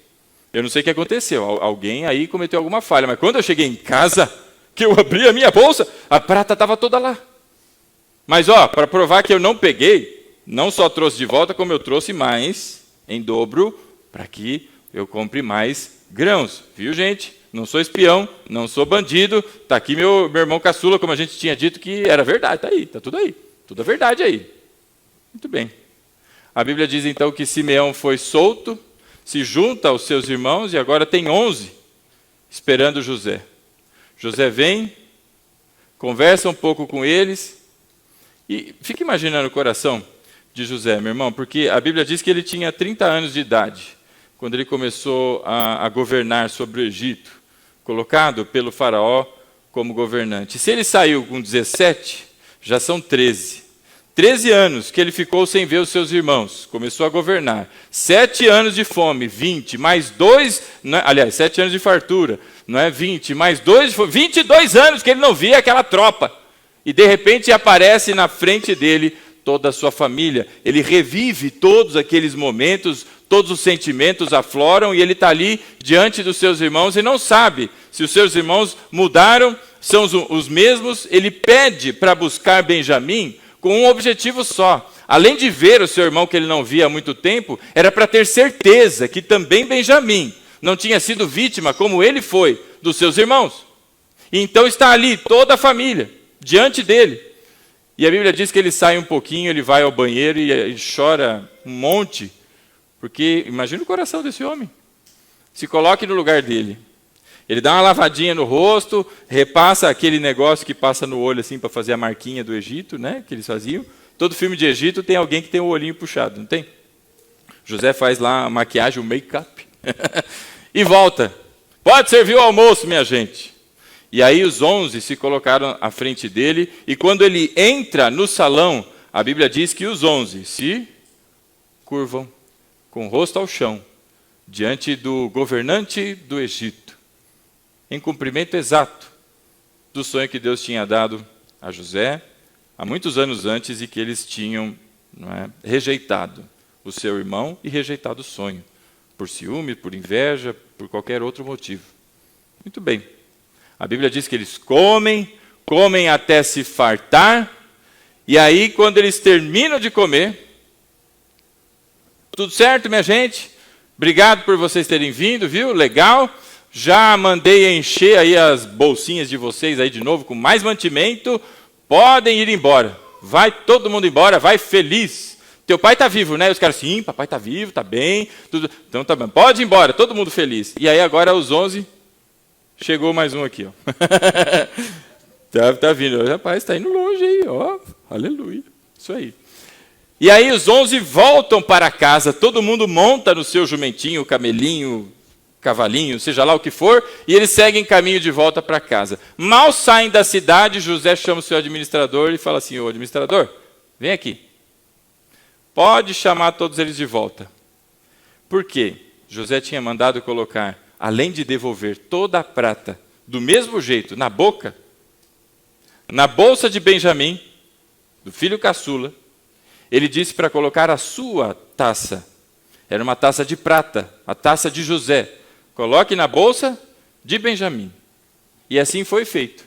Eu não sei o que aconteceu, alguém aí cometeu alguma falha, mas quando eu cheguei em casa, que eu abri a minha bolsa, a prata estava toda lá. Mas, ó, para provar que eu não peguei, não só trouxe de volta, como eu trouxe mais, em dobro, para que eu compre mais grãos. Viu, gente? Não sou espião, não sou bandido, está aqui meu irmão caçula, como a gente tinha dito que era verdade, está aí, está tudo aí, tudo é verdade aí. Muito bem. A Bíblia diz então que Simeão foi solto, se junta aos seus irmãos e agora tem 11 esperando José. José vem, conversa um pouco com eles e fica imaginando o coração de José, meu irmão, porque a Bíblia diz que ele tinha 30 anos de idade quando ele começou a governar sobre o Egito, colocado pelo faraó como governante. Se ele saiu com 17, já são 13. 13 anos que ele ficou sem ver os seus irmãos, começou a governar. 7 anos de fome, 20, mais 2, aliás, 7 anos de fartura, não é 20, mais 2, 22 anos que ele não via aquela tropa. E de repente aparece na frente dele toda a sua família. Ele revive todos aqueles momentos, todos os sentimentos afloram e ele está ali diante dos seus irmãos e não sabe se os seus irmãos mudaram, são os mesmos. Ele pede para buscar Benjamim com um objetivo só. Além de ver o seu irmão que ele não via há muito tempo, era para ter certeza que também Benjamim não tinha sido vítima, como ele foi, dos seus irmãos. E então está ali toda a família, diante dele. E a Bíblia diz que ele sai um pouquinho, ele vai ao banheiro e chora um monte, porque imagina o coração desse homem. Se coloque no lugar dele. Ele dá uma lavadinha no rosto, repassa aquele negócio que passa no olho assim para fazer a marquinha do Egito, né, que eles faziam. Todo filme de Egito tem alguém que tem o olhinho puxado, não tem? José faz lá a maquiagem, o make-up. E volta. Pode servir o almoço, minha gente. E aí os 11 se colocaram à frente dele, e quando ele entra no salão, a Bíblia diz que os 11 se curvam com o rosto ao chão, diante do governante do Egito, em cumprimento exato do sonho que Deus tinha dado a José há muitos anos antes e que eles tinham, não é, rejeitado o seu irmão e rejeitado o sonho, por ciúme, por inveja, por qualquer outro motivo. Muito bem. A Bíblia diz que eles comem até se fartar, e aí quando eles terminam de comer, tudo certo, minha gente? Obrigado por vocês terem vindo, viu? Legal. Já mandei encher aí as bolsinhas de vocês aí de novo com mais mantimento. Podem ir embora. Vai todo mundo embora, vai feliz. Teu pai está vivo, né? Os caras, sim, papai está vivo, está bem. Tudo. Então tá bem, pode ir embora, todo mundo feliz. E aí agora aos 11, chegou mais um aqui, ó. tá vindo. Rapaz, está indo longe aí, ó. Aleluia. Isso aí. E aí os 11 voltam para casa, todo mundo monta no seu jumentinho, camelinho, cavalinho, seja lá o que for, e eles seguem caminho de volta para casa. Mal saem da cidade, José chama o seu administrador e fala assim, ô administrador, vem aqui. Pode chamar todos eles de volta. Por quê? José tinha mandado colocar, além de devolver toda a prata, do mesmo jeito, na boca, na bolsa de Benjamim, do filho caçula, ele disse para colocar a sua taça. Era uma taça de prata, a taça de José. Coloque na bolsa de Benjamim. E assim foi feito.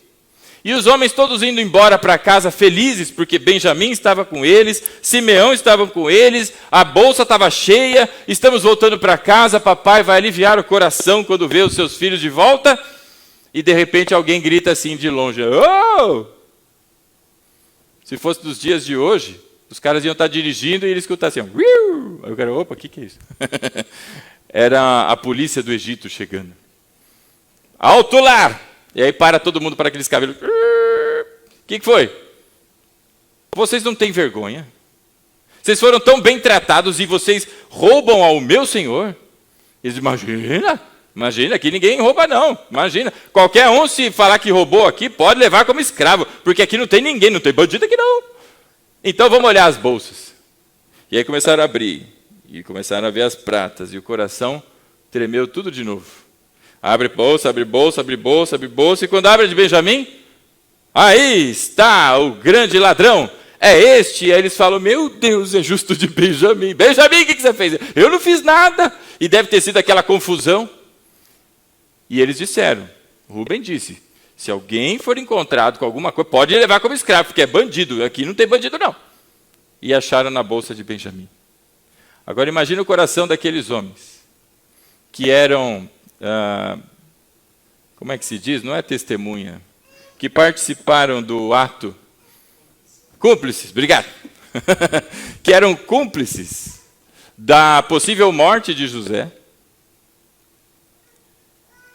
E os homens todos indo embora para casa felizes, porque Benjamim estava com eles, Simeão estava com eles, a bolsa estava cheia, estamos voltando para casa, papai vai aliviar o coração quando vê os seus filhos de volta, e de repente alguém grita assim de longe, oh! Se fosse dos dias de hoje, os caras iam estar dirigindo e eles escutassem, assim, aí o cara, opa, o que é isso? Era a polícia do Egito chegando. Alto lá! E aí para todo mundo para aqueles cabelos. O que foi? Vocês não têm vergonha? Vocês foram tão bem tratados e vocês roubam ao meu senhor? Eles imagina, aqui ninguém rouba não. Imagina, qualquer um se falar que roubou aqui, pode levar como escravo, porque aqui não tem ninguém, não tem bandido aqui não. Então vamos olhar as bolsas. E aí começaram a abrir, e começaram a ver as pratas, e o coração tremeu tudo de novo. Abre bolsa, abre bolsa, abre bolsa, abre bolsa. E quando abre a de Benjamim, aí está o grande ladrão. É este. E aí eles falam, meu Deus, é justo de Benjamim. Benjamim, o que você fez? Eu não fiz nada. E deve ter sido aquela confusão. E eles disseram, Rubem disse, se alguém for encontrado com alguma coisa, pode levar como escravo, porque é bandido. Aqui não tem bandido não. E acharam na bolsa de Benjamim. Agora imagina o coração daqueles homens, que eram... como é que se diz? Não é testemunha. Que participaram do ato. Cúmplices, obrigado. Que eram cúmplices da possível morte de José.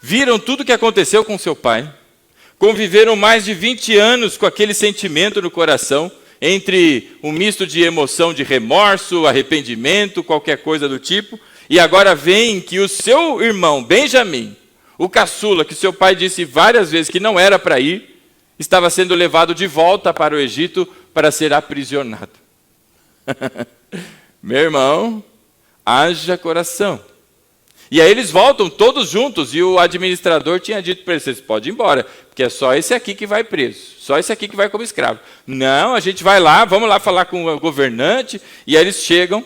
Viram tudo o que aconteceu com seu pai. Conviveram mais de 20 anos com aquele sentimento no coração, entre um misto de emoção, de remorso, arrependimento, qualquer coisa do tipo. E agora veem que o seu irmão, Benjamim, o caçula, que seu pai disse várias vezes que não era para ir, estava sendo levado de volta para o Egito para ser aprisionado. Meu irmão, haja coração. E aí eles voltam todos juntos, e o administrador tinha dito para eles, vocês podem ir embora, porque é só esse aqui que vai preso, só esse aqui que vai como escravo. Não, a gente vai lá, vamos lá falar com o governante, e aí eles chegam,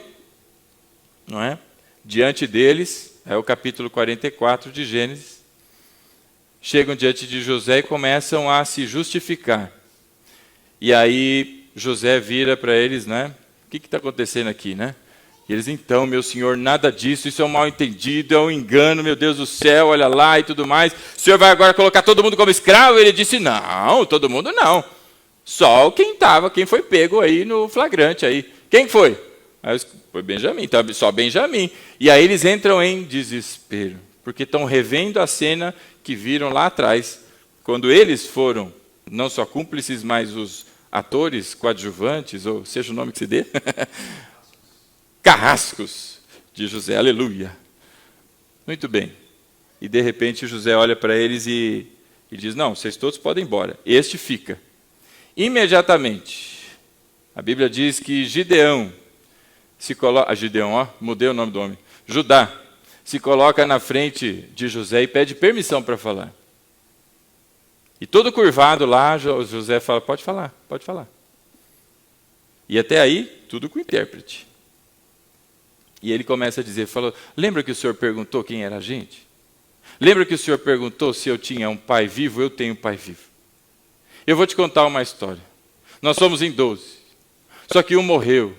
não é? Diante deles, é o capítulo 44 de Gênesis, chegam diante de José e começam a se justificar. E aí José vira para eles, né? O que está acontecendo aqui, né? E eles, então, meu senhor, nada disso, isso é um mal-entendido, é um engano, meu Deus do céu, olha lá e tudo mais. O senhor vai agora colocar todo mundo como escravo? Ele disse, não, todo mundo não. Só quem foi pego aí no flagrante aí. Quem foi? Aí, foi Benjamim, então, só Benjamim. E aí eles entram em desespero, porque estão revendo a cena que viram lá atrás, quando eles foram, não só cúmplices, mas os atores, coadjuvantes, ou seja o nome que se dê, carrascos de José, aleluia. Muito bem. E de repente José olha para eles e diz, não, vocês todos podem ir embora, este fica. Imediatamente, a Bíblia diz que Gideão se coloca, mudei o nome do homem, Judá, se coloca na frente de José e pede permissão para falar. E todo curvado lá, José fala, pode falar, pode falar. E até aí, tudo com intérprete. E ele começa a dizer, falou, lembra que o senhor perguntou quem era a gente? Lembra que o senhor perguntou se eu tinha um pai vivo? Eu tenho um pai vivo. Eu vou te contar uma história. Nós somos em 12. Só que um morreu.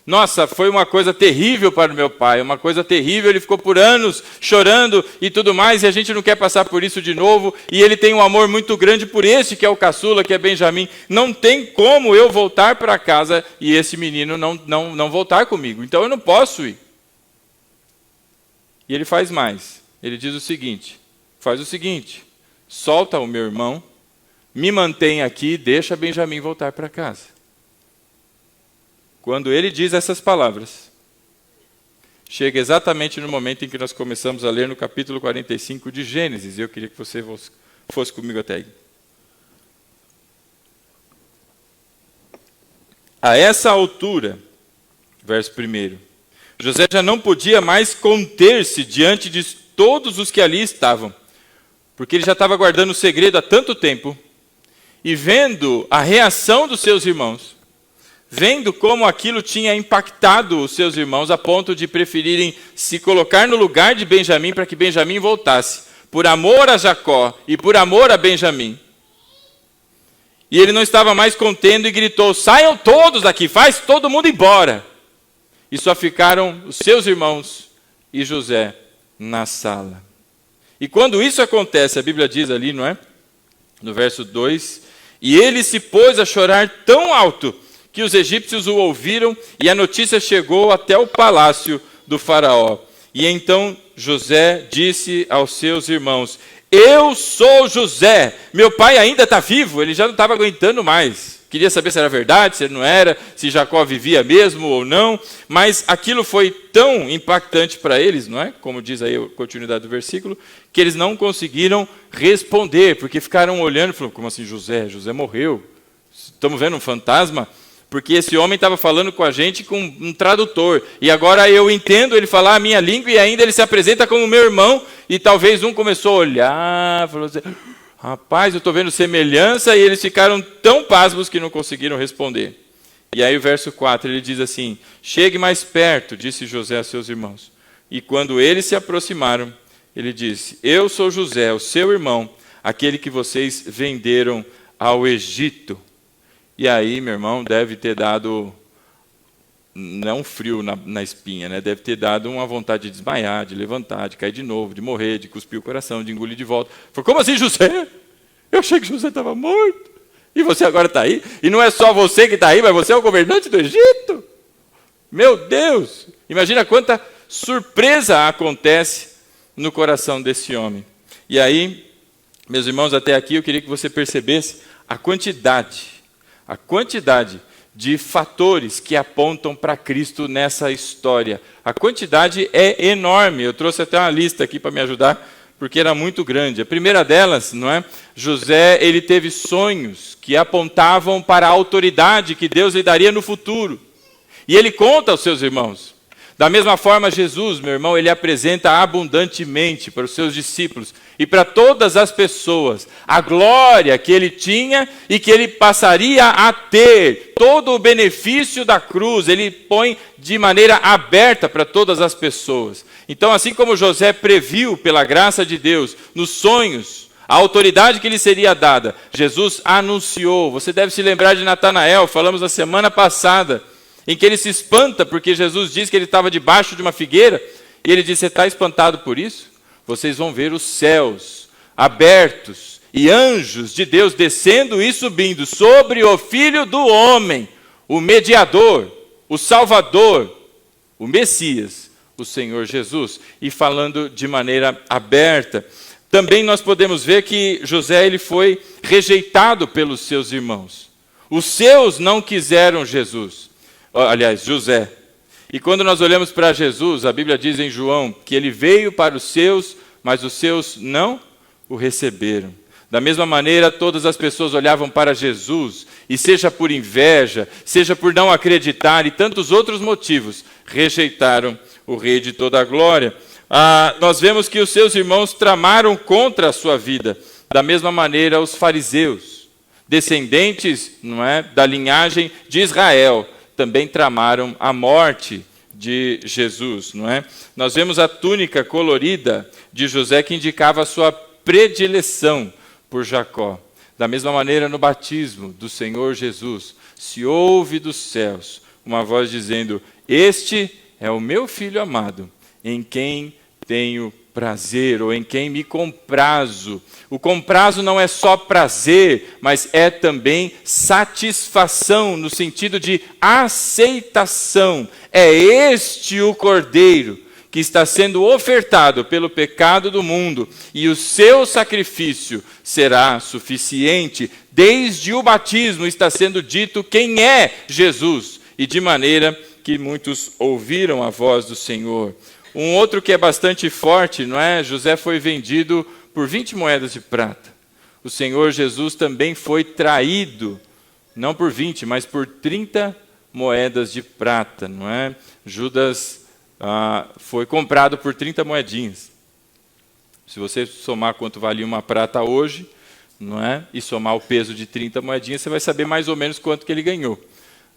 Nossa, foi uma coisa terrível para o meu pai, uma coisa terrível, ele ficou por anos chorando e tudo mais, e a gente não quer passar por isso de novo, e ele tem um amor muito grande por esse que é o caçula, que é Benjamim. Não tem como eu voltar para casa e esse menino não voltar comigo, então eu não posso ir. E ele faz mais, ele diz o seguinte, faz o seguinte, solta o meu irmão, me mantém aqui, deixa Benjamim voltar para casa. Quando ele diz essas palavras, chega exatamente no momento em que nós começamos a ler no capítulo 45 de Gênesis. Eu queria que você fosse comigo até aí. A essa altura, verso 1, José já não podia mais conter-se diante de todos os que ali estavam, porque ele já estava guardando o segredo há tanto tempo, e vendo a reação dos seus irmãos, vendo como aquilo tinha impactado os seus irmãos a ponto de preferirem se colocar no lugar de Benjamim para que Benjamim voltasse, por amor a Jacó e por amor a Benjamim. E ele não estava mais contendo e gritou: saiam todos daqui, faz todo mundo embora. E só ficaram os seus irmãos e José na sala. E quando isso acontece, a Bíblia diz ali, não é? No verso 2, e ele se pôs a chorar tão alto que os egípcios o ouviram, e a notícia chegou até o palácio do faraó. E então José disse aos seus irmãos: eu sou José, meu pai ainda está vivo. Ele já não estava aguentando mais. Queria saber se era verdade, se não era, se Jacó vivia mesmo ou não. Mas aquilo foi tão impactante para eles, não é? Como diz aí a continuidade do versículo, que eles não conseguiram responder, porque ficaram olhando e falaram: como assim José? José morreu. Estamos vendo um fantasma? Porque esse homem estava falando com a gente com um tradutor. E agora eu entendo ele falar a minha língua e ainda ele se apresenta como meu irmão. E talvez um começou a olhar, falou assim: rapaz, eu estou vendo semelhança. E eles ficaram tão pasmos que não conseguiram responder. E aí o verso 4, ele diz assim: chegue mais perto, disse José a seus irmãos. E quando eles se aproximaram, ele disse: eu sou José, o seu irmão, aquele que vocês venderam ao Egito. E aí, meu irmão, deve ter dado, não um frio na espinha, né? Deve ter dado uma vontade de desmaiar, de levantar, de cair de novo, de morrer, de cuspir o coração, de engolir de volta. Falei: como assim, José? Eu achei que José estava morto. E você agora está aí? E não é só você que está aí, mas você é o governante do Egito? Meu Deus! Imagina quanta surpresa acontece no coração desse homem. E aí, meus irmãos, até aqui eu queria que você percebesse a quantidade de fatores que apontam para Cristo nessa história. A quantidade é enorme. Eu trouxe até uma lista aqui para me ajudar, porque era muito grande. A primeira delas, não é? José, ele teve sonhos que apontavam para a autoridade que Deus lhe daria no futuro. E ele conta aos seus irmãos. Da mesma forma, Jesus, meu irmão, ele apresenta abundantemente para os seus discípulos e para todas as pessoas a glória que ele tinha e que ele passaria a ter. Todo o benefício da cruz, ele põe de maneira aberta para todas as pessoas. Então, assim como José previu, pela graça de Deus, nos sonhos, a autoridade que lhe seria dada, Jesus anunciou. Você deve se lembrar de Natanael, falamos na semana passada, em que ele se espanta porque Jesus disse que ele estava debaixo de uma figueira, e ele disse: você está espantado por isso? Vocês vão ver os céus abertos e anjos de Deus descendo e subindo sobre o Filho do Homem, o mediador, o Salvador, o Messias, o Senhor Jesus. E falando de maneira aberta, também nós podemos ver que José, ele foi rejeitado pelos seus irmãos. Os seus não quiseram Jesus. Aliás, José. E quando nós olhamos para Jesus, a Bíblia diz em João que ele veio para os seus, mas os seus não o receberam. Da mesma maneira, todas as pessoas olhavam para Jesus, e seja por inveja, seja por não acreditar e tantos outros motivos, rejeitaram o Rei de toda a glória. Nós vemos que os seus irmãos tramaram contra a sua vida. Da mesma maneira, os fariseus, descendentes, não é, da linhagem de Israel, também tramaram a morte de Jesus, não é? Nós vemos a túnica colorida de José que indicava a sua predileção por Jacó. Da mesma maneira, no batismo do Senhor Jesus, se ouve dos céus uma voz dizendo: este é o meu filho amado, em quem tenho prazer, ou em quem me comprazo. O comprazo não é só prazer, mas é também satisfação, no sentido de aceitação. É este o Cordeiro que está sendo ofertado pelo pecado do mundo, e o seu sacrifício será suficiente. Desde o batismo está sendo dito quem é Jesus, e de maneira que muitos ouviram a voz do Senhor. Um outro que é bastante forte, não é? José foi vendido por 20 moedas de prata. O Senhor Jesus também foi traído, não por 20, mas por 30 moedas de prata, não é? Judas foi comprado por 30 moedinhas. Se você somar quanto valia uma prata hoje, não é? E somar o peso de 30 moedinhas, você vai saber mais ou menos quanto que ele ganhou.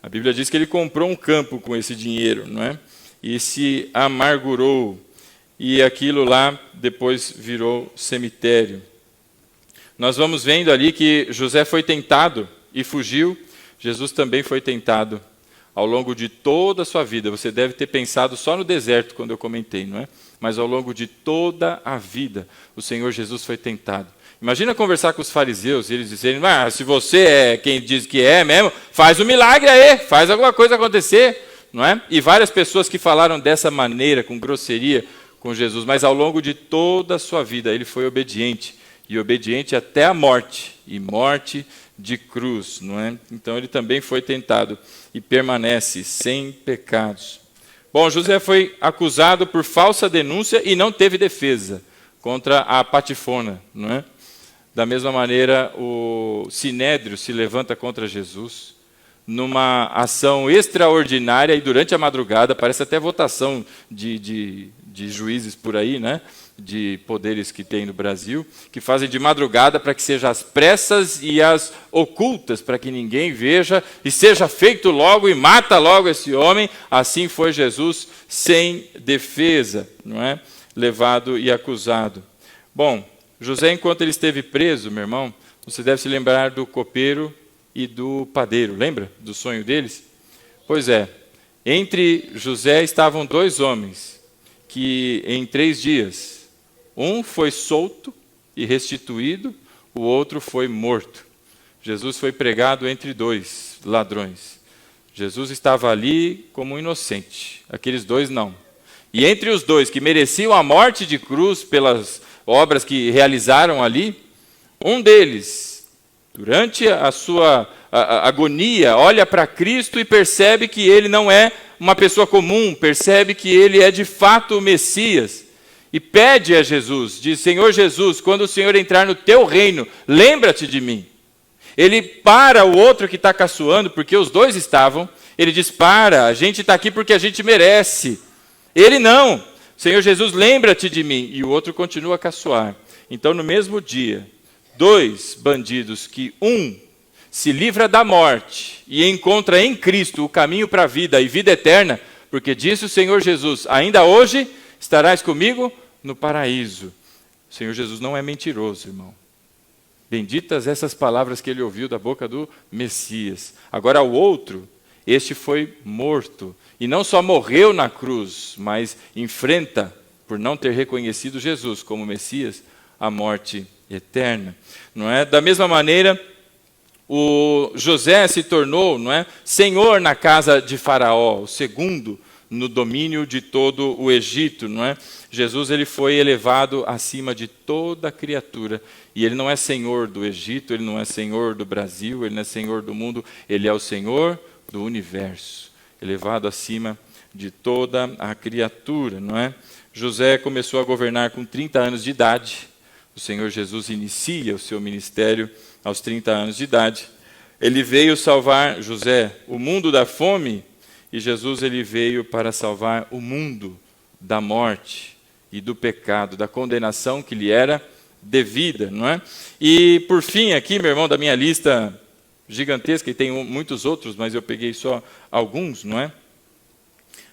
A Bíblia diz que ele comprou um campo com esse dinheiro, não é? E se amargurou. E aquilo lá depois virou cemitério. Nós vamos vendo ali que José foi tentado e fugiu. Jesus também foi tentado ao longo de toda a sua vida. Você deve ter pensado só no deserto quando eu comentei, não é? Mas ao longo de toda a vida, o Senhor Jesus foi tentado. Imagina conversar com os fariseus e eles dizerem: se você é quem diz que é mesmo, faz um milagre aí, faz alguma coisa acontecer, não é? E várias pessoas que falaram dessa maneira, com grosseria, com Jesus, mas ao longo de toda a sua vida ele foi obediente, e obediente até a morte, e morte de cruz, não é? Então ele também foi tentado e permanece sem pecados. Bom, José foi acusado por falsa denúncia e não teve defesa contra a Patifona, não é? Da mesma maneira, o Sinédrio se levanta contra Jesus numa ação extraordinária e durante a madrugada, parece até votação de juízes por aí, né? De poderes que tem no Brasil, que fazem de madrugada para que sejam as pressas e as ocultas, para que ninguém veja e seja feito logo e mata logo esse homem. Assim foi Jesus sem defesa, não é? Levado e acusado. Bom, José, enquanto ele esteve preso, meu irmão, você deve se lembrar do copeiro e do padeiro. Lembra do sonho deles? Pois é, entre José estavam dois homens que em 3 dias, um foi solto e restituído, o outro foi morto. Jesus foi pregado entre 2 ladrões. Jesus estava ali como um inocente, aqueles 2 não. E entre os 2 que mereciam a morte de cruz pelas obras que realizaram ali, um deles, durante a sua agonia, olha para Cristo e percebe que ele não é uma pessoa comum, percebe que ele é de fato o Messias, e pede a Jesus, diz: Senhor Jesus, quando o Senhor entrar no teu reino, lembra-te de mim. Ele para o outro que está caçoando, porque os 2 estavam, ele diz: para, a gente está aqui porque a gente merece. Ele não. Senhor Jesus, lembra-te de mim. E o outro continua a caçoar. Então, no mesmo dia, 2 bandidos, que um se livra da morte e encontra em Cristo o caminho para a vida e vida eterna, porque disse o Senhor Jesus: ainda hoje estarás comigo no paraíso. O Senhor Jesus não é mentiroso, irmão. Benditas essas palavras que ele ouviu da boca do Messias. Agora o outro, este foi morto. E não só morreu na cruz, mas enfrenta, por não ter reconhecido Jesus como Messias, a morte eterna. Não é? Da mesma maneira, o José se tornou, não é, senhor na casa de Faraó, o segundo no domínio de todo o Egito. Não é? Jesus, ele foi elevado acima de toda criatura. E ele não é senhor do Egito, ele não é senhor do Brasil, ele não é senhor do mundo, ele é o senhor do universo, elevado acima de toda a criatura, não é? José começou a governar com 30 anos de idade. O Senhor Jesus inicia o seu ministério aos 30 anos de idade. Ele veio salvar, José, o mundo da fome, e Jesus, ele veio para salvar o mundo da morte e do pecado, da condenação que lhe era devida, não é? E por fim aqui, meu irmão, da minha lista gigantesca, e tem muitos outros, mas eu peguei só alguns, não é?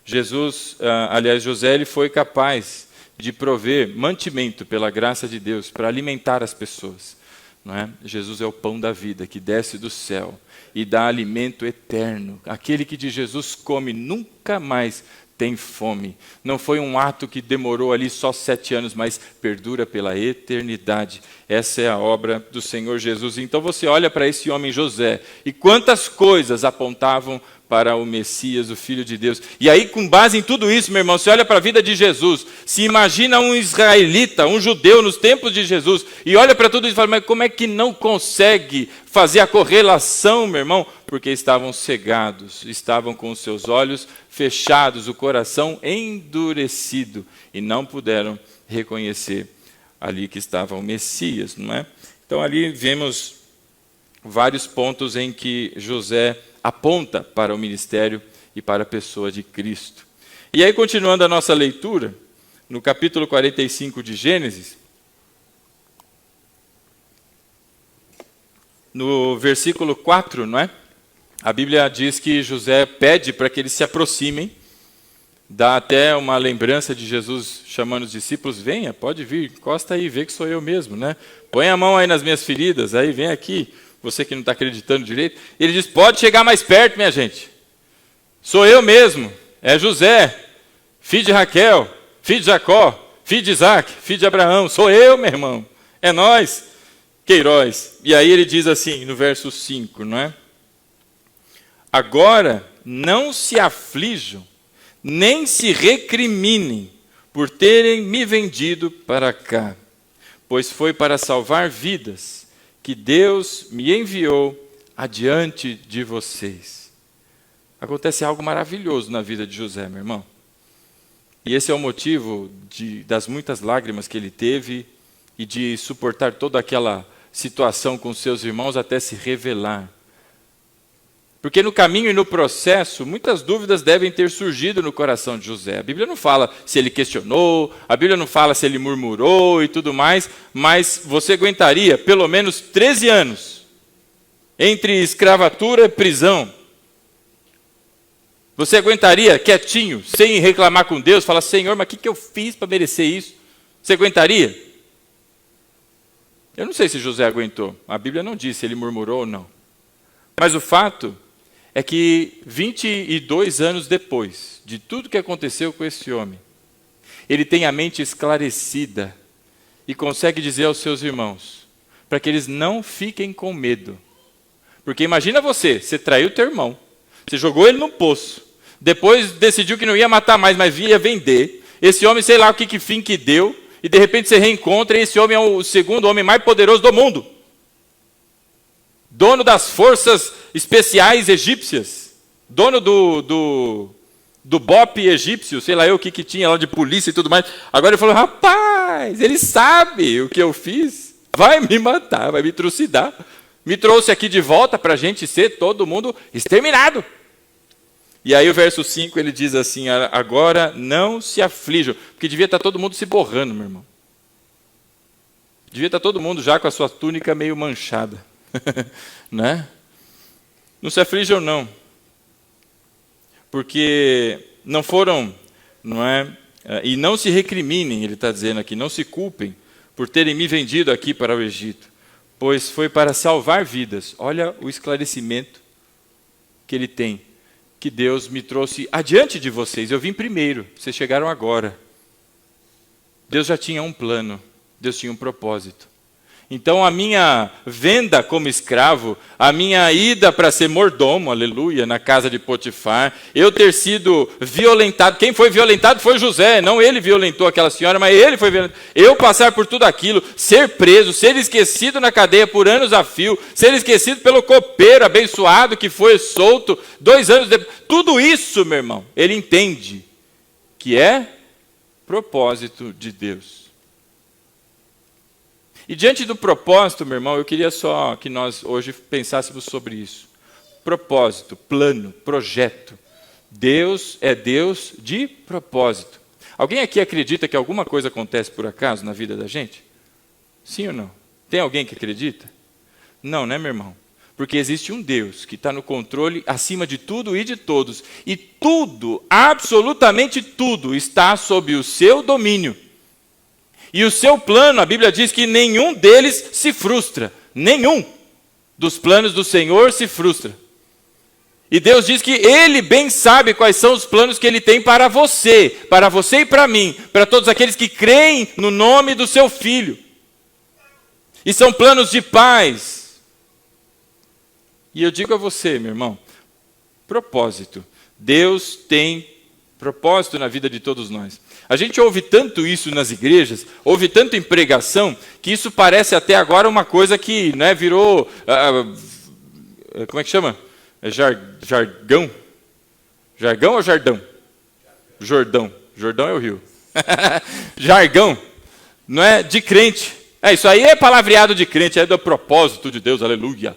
José, ele foi capaz de prover mantimento pela graça de Deus para alimentar as pessoas, não é? Jesus é o pão da vida que desce do céu e dá alimento eterno. Aquele que de Jesus come nunca mais tem fome. Não foi um ato que demorou ali só 7 anos, mas perdura pela eternidade. Essa é a obra do Senhor Jesus. Então você olha para esse homem José, e quantas coisas apontavam para o Messias, o Filho de Deus. E aí, com base em tudo isso, meu irmão, você olha para a vida de Jesus, se imagina um israelita, um judeu nos tempos de Jesus, e olha para tudo isso e fala: mas como é que não consegue fazer a correlação, meu irmão? Porque estavam cegados, estavam com os seus olhos fechados, o coração endurecido, e não puderam reconhecer ali que estava o Messias, não é? Então ali vemos vários pontos em que José aponta para o ministério e para a pessoa de Cristo. E aí, continuando a nossa leitura, no capítulo 45 de Gênesis, no versículo 4, não é? A Bíblia diz que José pede para que eles se aproximem, dá até uma lembrança de Jesus chamando os discípulos: venha, pode vir, encosta aí, vê que sou eu mesmo, né? Põe a mão aí nas minhas feridas, aí vem aqui, você que não está acreditando direito. Ele diz: pode chegar mais perto, minha gente. Sou eu mesmo, é José, filho de Raquel, filho de Jacó, filho de Isaac, filho de Abraão. Sou eu, meu irmão, é nós, Queiroz. E aí ele diz assim, no verso 5, não é? Agora não se aflijam, nem se recriminem por terem me vendido para cá, pois foi para salvar vidas que Deus me enviou adiante de vocês. Acontece algo maravilhoso na vida de José, meu irmão. E esse é o motivo das muitas lágrimas que ele teve e de suportar toda aquela situação com seus irmãos até se revelar. Porque no caminho e no processo, muitas dúvidas devem ter surgido no coração de José. A Bíblia não fala se ele questionou, a Bíblia não fala se ele murmurou e tudo mais, mas você aguentaria pelo menos 13 anos entre escravatura e prisão. Você aguentaria quietinho, sem reclamar com Deus, falar: Senhor, mas o que eu fiz para merecer isso? Você aguentaria? Eu não sei se José aguentou. A Bíblia não diz se ele murmurou ou não. Mas o fato é que 22 anos depois de tudo que aconteceu com esse homem, ele tem a mente esclarecida e consegue dizer aos seus irmãos, para que eles não fiquem com medo. Porque imagina você traiu teu irmão, você jogou ele no poço, depois decidiu que não ia matar mais, mas ia vender. Esse homem, sei lá o que fim que deu, e de repente você reencontra, e esse homem é o segundo homem mais poderoso do mundo. Dono das forças especiais egípcias, dono do BOP egípcio, sei lá eu o que tinha lá de polícia e tudo mais. Agora ele falou: rapaz, ele sabe o que eu fiz, vai me matar, vai me trucidar. Me trouxe aqui de volta para a gente ser todo mundo exterminado. E aí o verso 5 ele diz assim: agora não se aflijam, porque devia estar todo mundo se borrando, meu irmão. Devia estar todo mundo já com a sua túnica meio manchada. Né? Não se aflijam não, porque não foram, não é? E não se recriminem, ele está dizendo aqui, não se culpem por terem me vendido aqui para o Egito, pois foi para salvar vidas. Olha o esclarecimento que ele tem, que Deus me trouxe adiante de vocês. Eu vim primeiro, vocês chegaram agora. Deus já tinha um plano, Deus tinha um propósito. Então a minha venda como escravo, a minha ida para ser mordomo, aleluia, na casa de Potifar, eu ter sido violentado, quem foi violentado foi José, não ele violentou aquela senhora, mas ele foi violentado. Eu passar por tudo aquilo, ser preso, ser esquecido na cadeia por anos a fio, ser esquecido pelo copeiro abençoado que foi solto 2 anos depois, tudo isso, meu irmão, ele entende que é propósito de Deus. E diante do propósito, meu irmão, eu queria só que nós hoje pensássemos sobre isso. Propósito, plano, projeto. Deus é Deus de propósito. Alguém aqui acredita que alguma coisa acontece por acaso na vida da gente? Sim ou não? Tem alguém que acredita? Não, né, meu irmão? Porque existe um Deus que está no controle acima de tudo e de todos. E tudo, absolutamente tudo, está sob o seu domínio. E o seu plano, a Bíblia diz que nenhum deles se frustra. Nenhum dos planos do Senhor se frustra. E Deus diz que Ele bem sabe quais são os planos que Ele tem para você e para mim, para todos aqueles que creem no nome do seu Filho. E são planos de paz. E eu digo a você, meu irmão, propósito. Deus tem propósito na vida de todos nós. A gente ouve tanto isso nas igrejas, ouve tanto em pregação, que isso parece até agora uma coisa que, né, virou, como é que chama? Jargão? Jargão ou jardão? Jordão. Jordão é o rio. Jargão, não é? De crente. Isso aí é palavreado de crente, é do propósito de Deus, aleluia.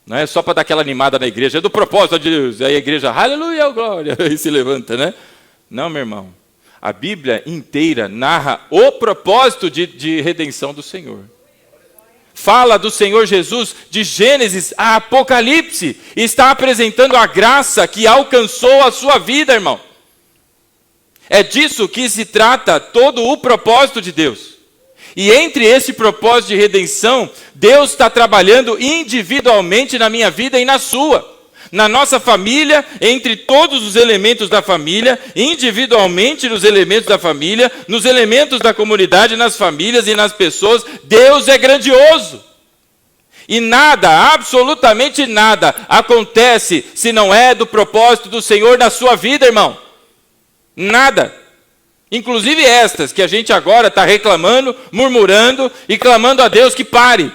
Não é só para dar aquela animada na igreja, é do propósito de Deus. Aí a igreja, aleluia, glória, e se levanta, né? Não, meu irmão. A Bíblia inteira narra o propósito de redenção do Senhor. fala do Senhor Jesus de Gênesis a Apocalipse. Está apresentando a graça que alcançou a sua vida, irmão. É disso que se trata todo o propósito de Deus. E entre esse propósito de redenção, Deus está trabalhando individualmente na minha vida e na sua. Na nossa família, entre todos os elementos da família, individualmente nos elementos da família, nos elementos da comunidade, nas famílias e nas pessoas, Deus é grandioso. E nada, absolutamente nada, acontece se não é do propósito do Senhor na sua vida, irmão. Nada. Inclusive estas que a gente agora está reclamando, murmurando e clamando a Deus que pare.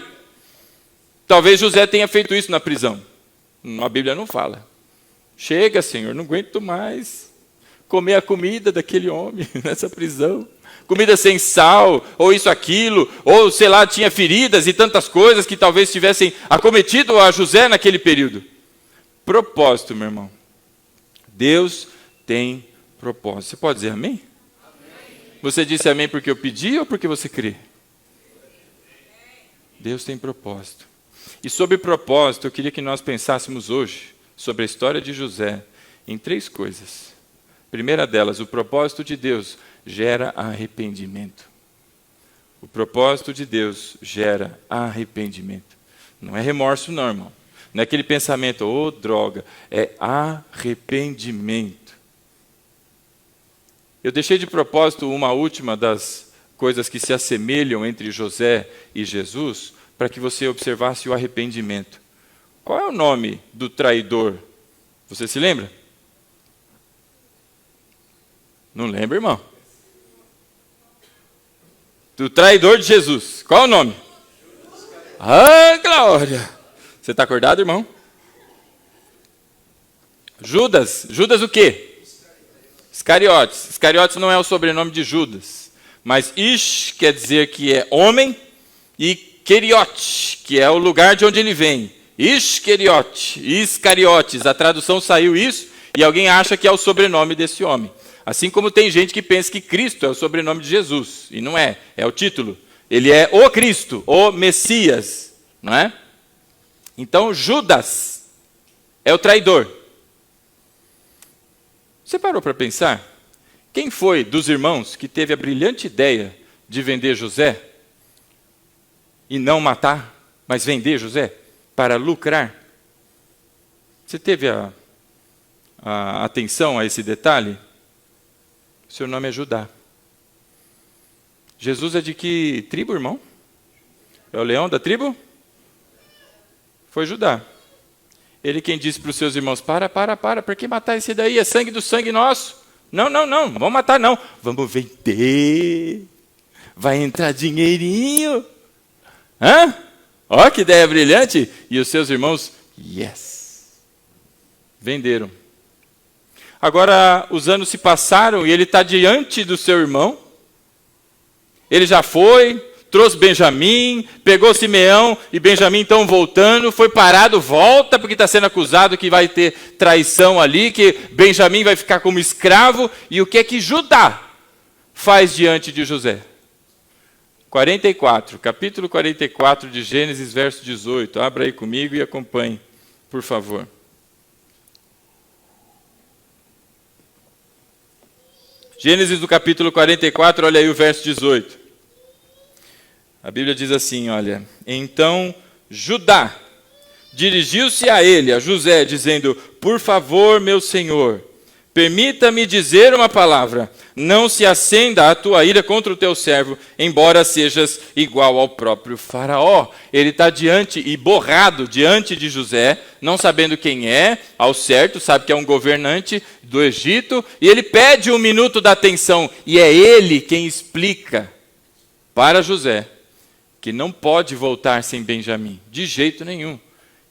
Talvez José tenha feito isso na prisão. A Bíblia não fala. Chega, Senhor, não aguento mais comer a comida daquele homem nessa prisão. Comida sem sal, ou isso, aquilo, ou sei lá, tinha feridas e tantas coisas que talvez tivessem acometido a José naquele período. Propósito, meu irmão. Deus tem propósito. Você pode dizer amém? Você disse amém porque eu pedi ou porque você crê? Deus tem propósito. E sobre propósito, eu queria que nós pensássemos hoje sobre a história de José em 3 coisas. Primeira delas, o propósito de Deus gera arrependimento. O propósito de Deus gera arrependimento. Não é remorso não, irmão. Não é aquele pensamento, oh, droga. É arrependimento. Eu deixei de propósito uma última das coisas que se assemelham entre José e Jesus, para que você observasse o arrependimento. Qual é o nome do traidor? Você se lembra? Não lembra, irmão? Do traidor de Jesus. Qual é o nome? Ah, glória! Você está acordado, irmão? Judas. Judas o quê? Iscariotes. Iscariotes não é o sobrenome de Judas. Mas Ish quer dizer que é homem e Queriote, que é o lugar de onde ele vem. Iscariote, Iscariotes, a tradução saiu isso, e alguém acha que é o sobrenome desse homem. Assim como tem gente que pensa que Cristo é o sobrenome de Jesus, e não é, é o título. Ele é o Cristo, o Messias, não é? Então Judas é o traidor. Você parou para pensar? Quem foi dos irmãos que teve a brilhante ideia de vender José? E não matar, mas vender José para lucrar. Você teve a atenção a esse detalhe? Seu nome é Judá. Jesus é de que tribo, irmão? É o leão da tribo? Foi Judá. Ele quem disse para os seus irmãos, para, por que matar esse daí? É sangue do sangue nosso. Não, vamos matar não. Vamos vender. Vai entrar dinheirinho. Hã? Ó, que ideia brilhante! E os seus irmãos, yes! Venderam. Agora, os anos se passaram e ele está diante do seu irmão. Ele já foi, trouxe Benjamim, pegou Simeão e Benjamim estão voltando, foi parado, volta, porque está sendo acusado que vai ter traição ali, que Benjamim vai ficar como escravo. E o que é que Judá faz diante de José? 44, capítulo 44 de Gênesis, verso 18. Abra aí comigo e acompanhe, por favor. Gênesis do capítulo 44, olha aí o verso 18. A Bíblia diz assim, olha. Então Judá dirigiu-se a ele, a José, dizendo, por favor, meu senhor, permita-me dizer uma palavra. Não se acenda a tua ira contra o teu servo, embora sejas igual ao próprio faraó. Ele está diante e borrado diante de José, não sabendo quem é, ao certo, sabe que é um governante do Egito, e ele pede 1 minuto da atenção, e é ele quem explica para José que não pode voltar sem Benjamim, de jeito nenhum.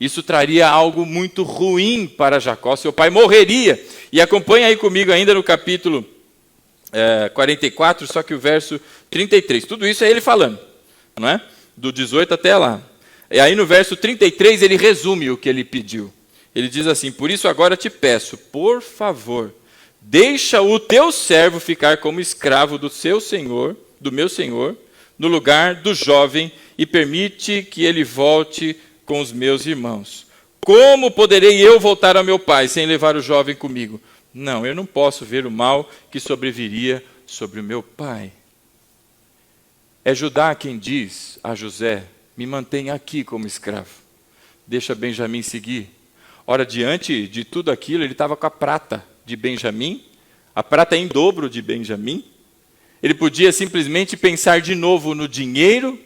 Isso traria algo muito ruim para Jacó, seu pai morreria. E acompanha aí comigo ainda no capítulo 44, só que o verso 33. Tudo isso é ele falando, não é? Do 18 até lá. E aí no verso 33 ele resume o que ele pediu. Ele diz assim, por isso agora te peço, por favor, deixa o teu servo ficar como escravo do seu senhor, do meu senhor, no lugar do jovem e permite que ele volte com os meus irmãos. Como poderei eu voltar ao meu pai sem levar o jovem comigo? Não, eu não posso ver o mal que sobreviria sobre o meu pai. É Judá quem diz a José: me mantenha aqui como escravo. Deixa Benjamim seguir. Ora, diante de tudo aquilo, ele estava com a prata de Benjamim, a prata em dobro de Benjamim. Ele podia simplesmente pensar de novo no dinheiro,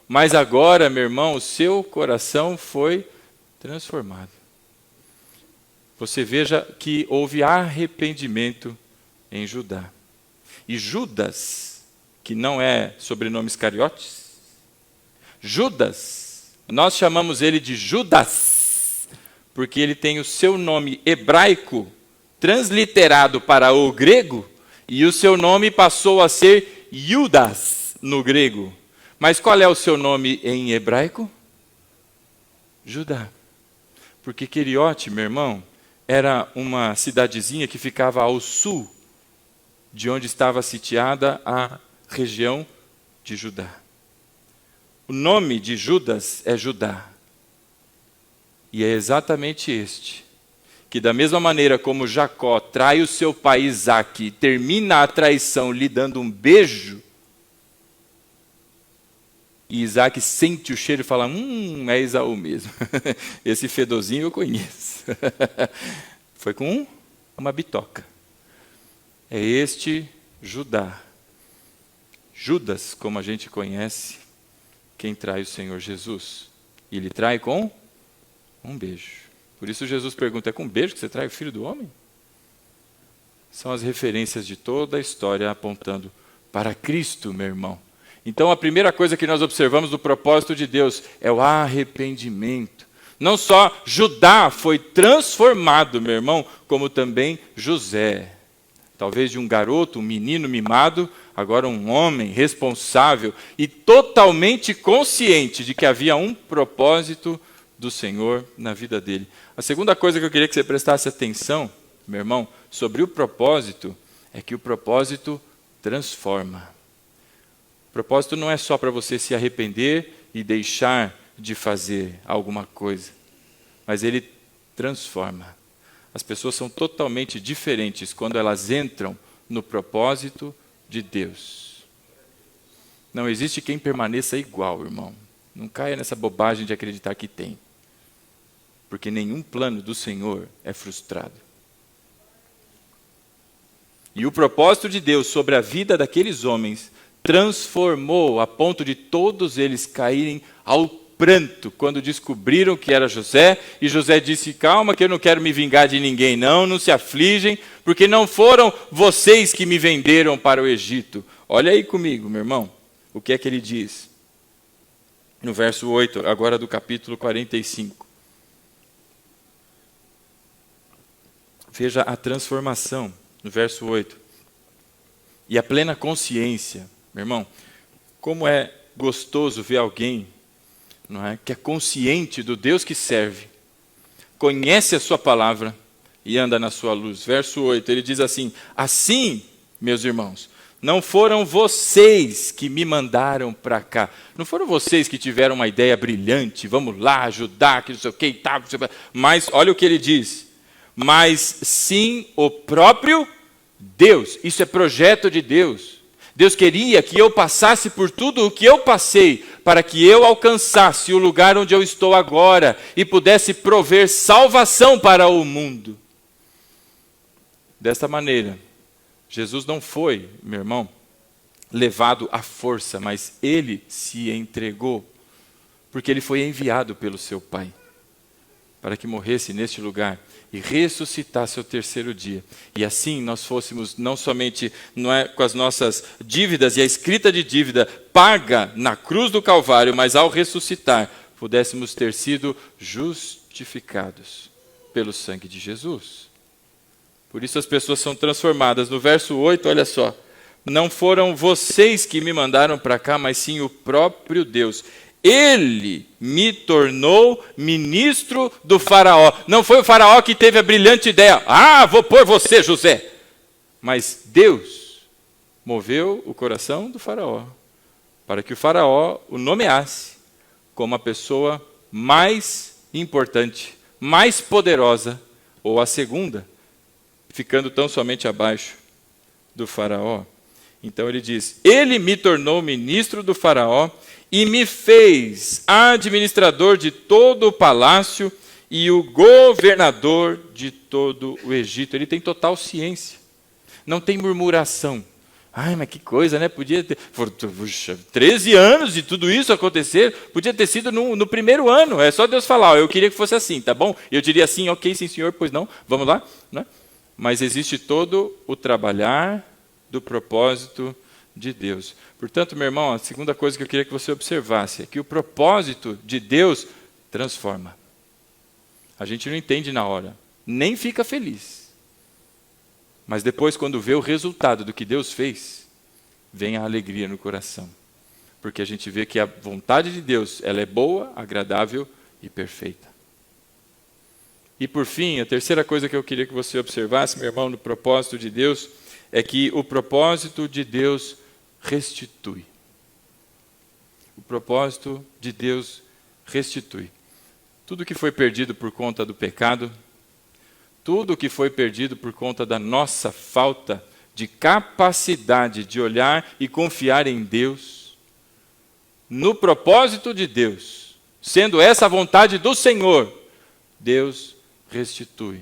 mas agora, meu irmão, o seu coração foi transformado. Você veja que houve arrependimento em Judá. E Judas, que não é sobrenome Iscariotes, Judas, nós chamamos ele de Judas, porque ele tem o seu nome hebraico transliterado para o grego, e o seu nome passou a ser Judas no grego. Mas qual é o seu nome em hebraico? Judá. Porque Queriote, meu irmão, era uma cidadezinha que ficava ao sul de onde estava sitiada a região de Judá. O nome de Judas é Judá. E é exatamente este, que da mesma maneira como Jacó trai o seu pai Isaque e termina a traição lhe dando um beijo, e Isaque sente o cheiro e fala: é Esaú mesmo. Esse fedozinho eu conheço. Foi com uma bitoca. É este Judá. Judas, como a gente conhece, quem trai o Senhor Jesus. E ele trai com um beijo. Por isso Jesus pergunta: é com um beijo que você trai o Filho do Homem? São as referências de toda a história apontando para Cristo, meu irmão. Então, a primeira coisa que nós observamos do propósito de Deus é o arrependimento. Não só Judá foi transformado, meu irmão, como também José. Talvez de um garoto, um menino mimado, agora um homem responsável e totalmente consciente de que havia um propósito do Senhor na vida dele. A segunda coisa que eu queria que você prestasse atenção, meu irmão, sobre o propósito, é que o propósito transforma. O propósito não é só para você se arrepender e deixar de fazer alguma coisa, mas ele transforma. As pessoas são totalmente diferentes quando elas entram no propósito de Deus. Não existe quem permaneça igual, irmão. Não caia nessa bobagem de acreditar que tem. Porque nenhum plano do Senhor é frustrado. E o propósito de Deus sobre a vida daqueles homens transformou a ponto de todos eles caírem ao pranto quando descobriram que era José, e José disse: calma que eu não quero me vingar de ninguém não se afligem, porque não foram vocês que me venderam para o Egito. Olha aí comigo, meu irmão, o que é que ele diz? No verso 8, agora do capítulo 45. Veja a transformação, no verso 8. E a plena consciência. Meu irmão, como é gostoso ver alguém, não é, que é consciente do Deus que serve, conhece a sua palavra e anda na sua luz. Verso 8, ele diz assim: assim, meus irmãos, não foram vocês que me mandaram para cá. Não foram vocês que tiveram uma ideia brilhante, vamos lá ajudar, que não sei o que e tal. Mas olha o que ele diz: mas sim o próprio Deus. Isso é projeto de Deus. Deus queria que eu passasse por tudo o que eu passei, para que eu alcançasse o lugar onde eu estou agora e pudesse prover salvação para o mundo. Desta maneira, Jesus não foi, meu irmão, levado à força, mas ele se entregou, porque ele foi enviado pelo seu Pai, para que morresse neste lugar e ressuscitasse ao terceiro dia. E assim nós fôssemos não somente com as nossas dívidas e a escrita de dívida paga na cruz do Calvário, mas ao ressuscitar, pudéssemos ter sido justificados pelo sangue de Jesus. Por isso as pessoas são transformadas. No verso 8, olha só: não foram vocês que me mandaram para cá, mas sim o próprio Deus. Ele me tornou ministro do faraó. Não foi o faraó que teve a brilhante ideia: vou pôr você, José. Mas Deus moveu o coração do faraó para que o faraó o nomeasse como a pessoa mais importante, mais poderosa, ou a segunda, ficando tão somente abaixo do faraó. Então ele diz: ele me tornou ministro do faraó e me fez administrador de todo o palácio e o governador de todo o Egito. Ele tem total ciência, não tem murmuração. Ai, mas que coisa, né? Podia ter, puxa, 13 anos de tudo isso acontecer, podia ter sido no primeiro ano. É só Deus falar: eu queria que fosse assim, tá bom? Eu diria assim: ok, sim senhor, pois não, vamos lá, né? Mas existe todo o trabalhar do propósito de Deus. Portanto, meu irmão, a segunda coisa que eu queria que você observasse é que o propósito de Deus transforma. A gente não entende na hora, nem fica feliz. Mas depois, quando vê o resultado do que Deus fez, vem a alegria no coração. Porque a gente vê que a vontade de Deus, ela é boa, agradável e perfeita. E por fim, a terceira coisa que eu queria que você observasse, meu irmão, no propósito de Deus, é que o propósito de Deus restitui. O propósito de Deus restitui. Tudo que foi perdido por conta do pecado, tudo que foi perdido por conta da nossa falta de capacidade de olhar e confiar em Deus, no propósito de Deus, sendo essa a vontade do Senhor, Deus restitui.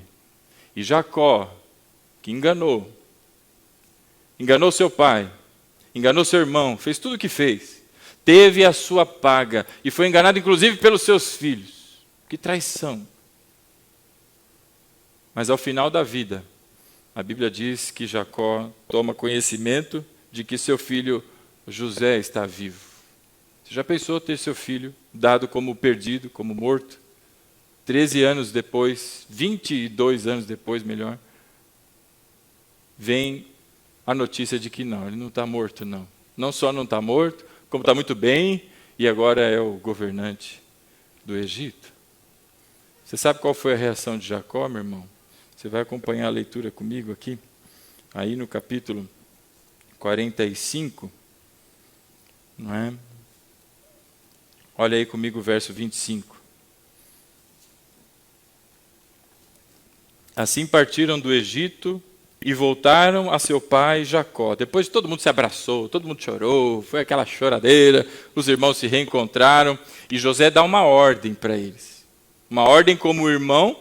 E Jacó, que enganou seu pai, enganou seu irmão, fez tudo o que fez, teve a sua paga e foi enganado inclusive pelos seus filhos. Que traição! Mas ao final da vida, a Bíblia diz que Jacó toma conhecimento de que seu filho José está vivo. Você já pensou ter seu filho dado como perdido, como morto? 13 anos depois, 22 anos depois, melhor, vem a notícia de que não, ele não está morto, não. Não só não está morto, como está muito bem, e agora é o governante do Egito. Você sabe qual foi a reação de Jacó, meu irmão? Você vai acompanhar a leitura comigo aqui, aí no capítulo 45, não é? Olha aí comigo o verso 25. Assim partiram do Egito e voltaram a seu pai Jacó. Depois todo mundo se abraçou, todo mundo chorou, foi aquela choradeira, os irmãos se reencontraram e José dá uma ordem para eles. Uma ordem como irmão,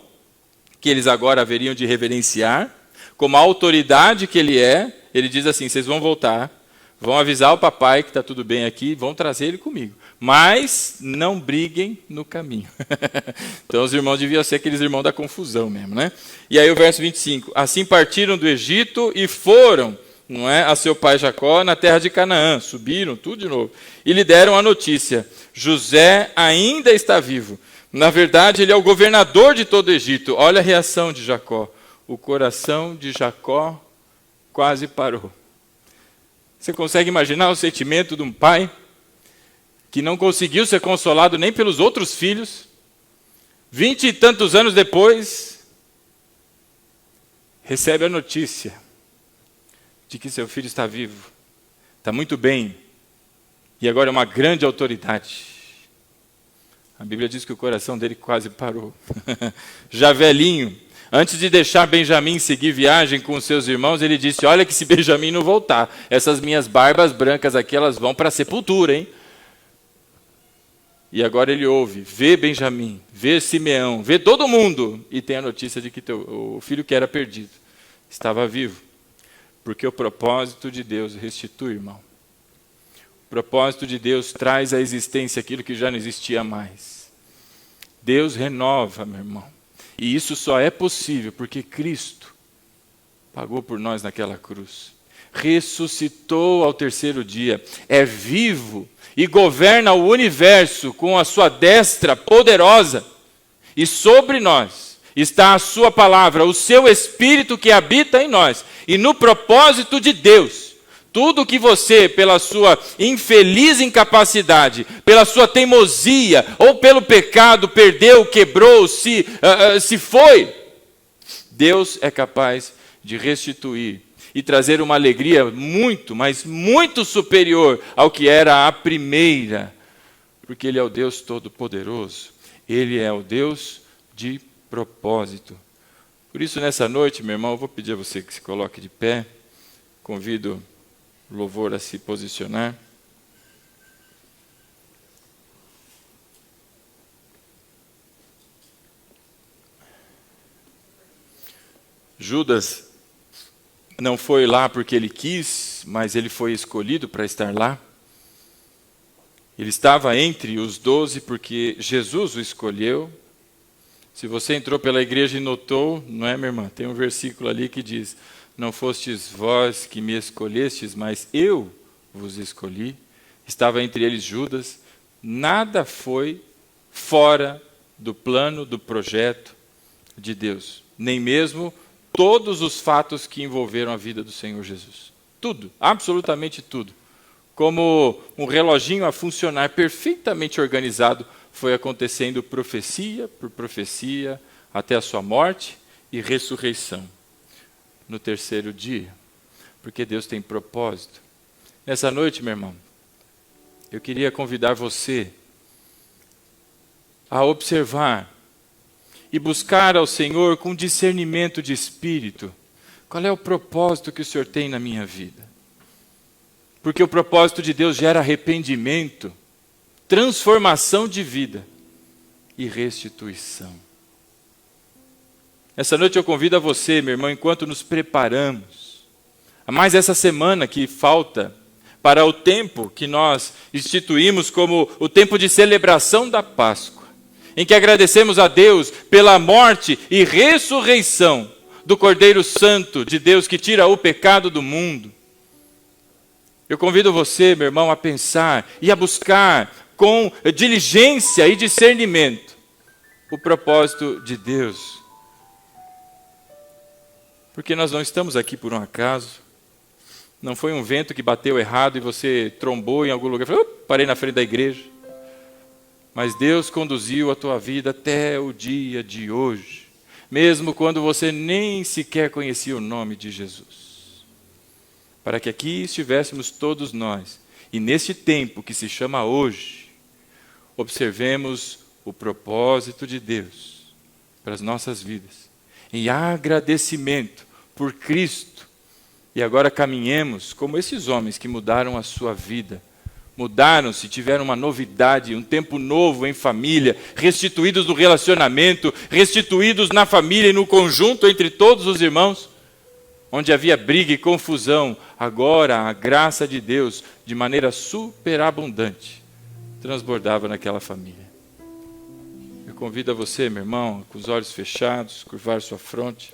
que eles agora haveriam de reverenciar, como a autoridade que ele é, ele diz assim: vocês vão voltar, vão avisar o papai que está tudo bem aqui, vão trazer ele comigo. Mas não briguem no caminho. Então os irmãos deviam ser aqueles irmãos da confusão mesmo, né? E aí o verso 25. Assim partiram do Egito e foram, não é, a seu pai Jacó na terra de Canaã. Subiram, tudo de novo. E lhe deram a notícia: José ainda está vivo. Na verdade, ele é o governador de todo o Egito. Olha a reação de Jacó. O coração de Jacó quase parou. Você consegue imaginar o sentimento de um pai que não conseguiu ser consolado nem pelos outros filhos, 20 e tantos anos depois, recebe a notícia de que seu filho está vivo, está muito bem, e agora é uma grande autoridade. A Bíblia diz que o coração dele quase parou. Já velhinho, antes de deixar Benjamim seguir viagem com os seus irmãos, ele disse: olha que se Benjamim não voltar, essas minhas barbas brancas aqui, elas vão para a sepultura, hein? E agora ele ouve, vê Benjamim, vê Simeão, vê todo mundo, e tem a notícia de que o filho que era perdido estava vivo. Porque o propósito de Deus restitui, irmão. O propósito de Deus traz à existência aquilo que já não existia mais. Deus renova, meu irmão. E isso só é possível porque Cristo pagou por nós naquela cruz. Ressuscitou ao terceiro dia, é vivo e governa o universo com a sua destra poderosa. E sobre nós está a sua palavra, o seu Espírito que habita em nós. E no propósito de Deus, tudo que você, pela sua infeliz incapacidade, pela sua teimosia ou pelo pecado, perdeu, quebrou, se foi, Deus é capaz de restituir. e trazer uma alegria muito, mas muito superior ao que era a primeira. Porque Ele é o Deus Todo-Poderoso. Ele é o Deus de propósito. Por isso, nessa noite, meu irmão, eu vou pedir a você que se coloque de pé. Convido o louvor a se posicionar. Judas não foi lá porque ele quis, mas ele foi escolhido para estar lá. Ele estava entre os 12 porque Jesus o escolheu. Se você entrou pela igreja e notou, não é, minha irmã? Tem um versículo ali que diz: não fostes vós que me escolhestes, mas eu vos escolhi. Estava entre eles Judas. Nada foi fora do plano, do projeto de Deus. Nem mesmo todos os fatos que envolveram a vida do Senhor Jesus. Tudo, absolutamente tudo. Como um reloginho a funcionar perfeitamente organizado, foi acontecendo profecia por profecia, até a sua morte e ressurreição no terceiro dia. Porque Deus tem propósito. Nessa noite, meu irmão, eu queria convidar você a observar e buscar ao Senhor com discernimento de espírito qual é o propósito que o Senhor tem na minha vida. Porque o propósito de Deus gera arrependimento, transformação de vida e restituição. Essa noite eu convido a você, meu irmão, enquanto nos preparamos, a mais essa semana que falta para o tempo que nós instituímos como o tempo de celebração da Páscoa, em que agradecemos a Deus pela morte e ressurreição do Cordeiro Santo de Deus que tira o pecado do mundo. Eu convido você, meu irmão, a pensar e a buscar com diligência e discernimento o propósito de Deus. Porque nós não estamos aqui por um acaso. Não foi um vento que bateu errado e você trombou em algum lugar e falou: parei na frente da igreja. Mas Deus conduziu a tua vida até o dia de hoje, mesmo quando você nem sequer conhecia o nome de Jesus. Para que aqui estivéssemos todos nós, e neste tempo que se chama hoje, observemos o propósito de Deus para as nossas vidas, em agradecimento por Cristo, e agora caminhemos como esses homens que mudaram a sua vida, mudaram-se, tiveram uma novidade, um tempo novo em família, restituídos no relacionamento, restituídos na família e no conjunto entre todos os irmãos. Onde havia briga e confusão, agora a graça de Deus, de maneira superabundante, transbordava naquela família. Eu convido a você, meu irmão, com os olhos fechados, curvar sua fronte.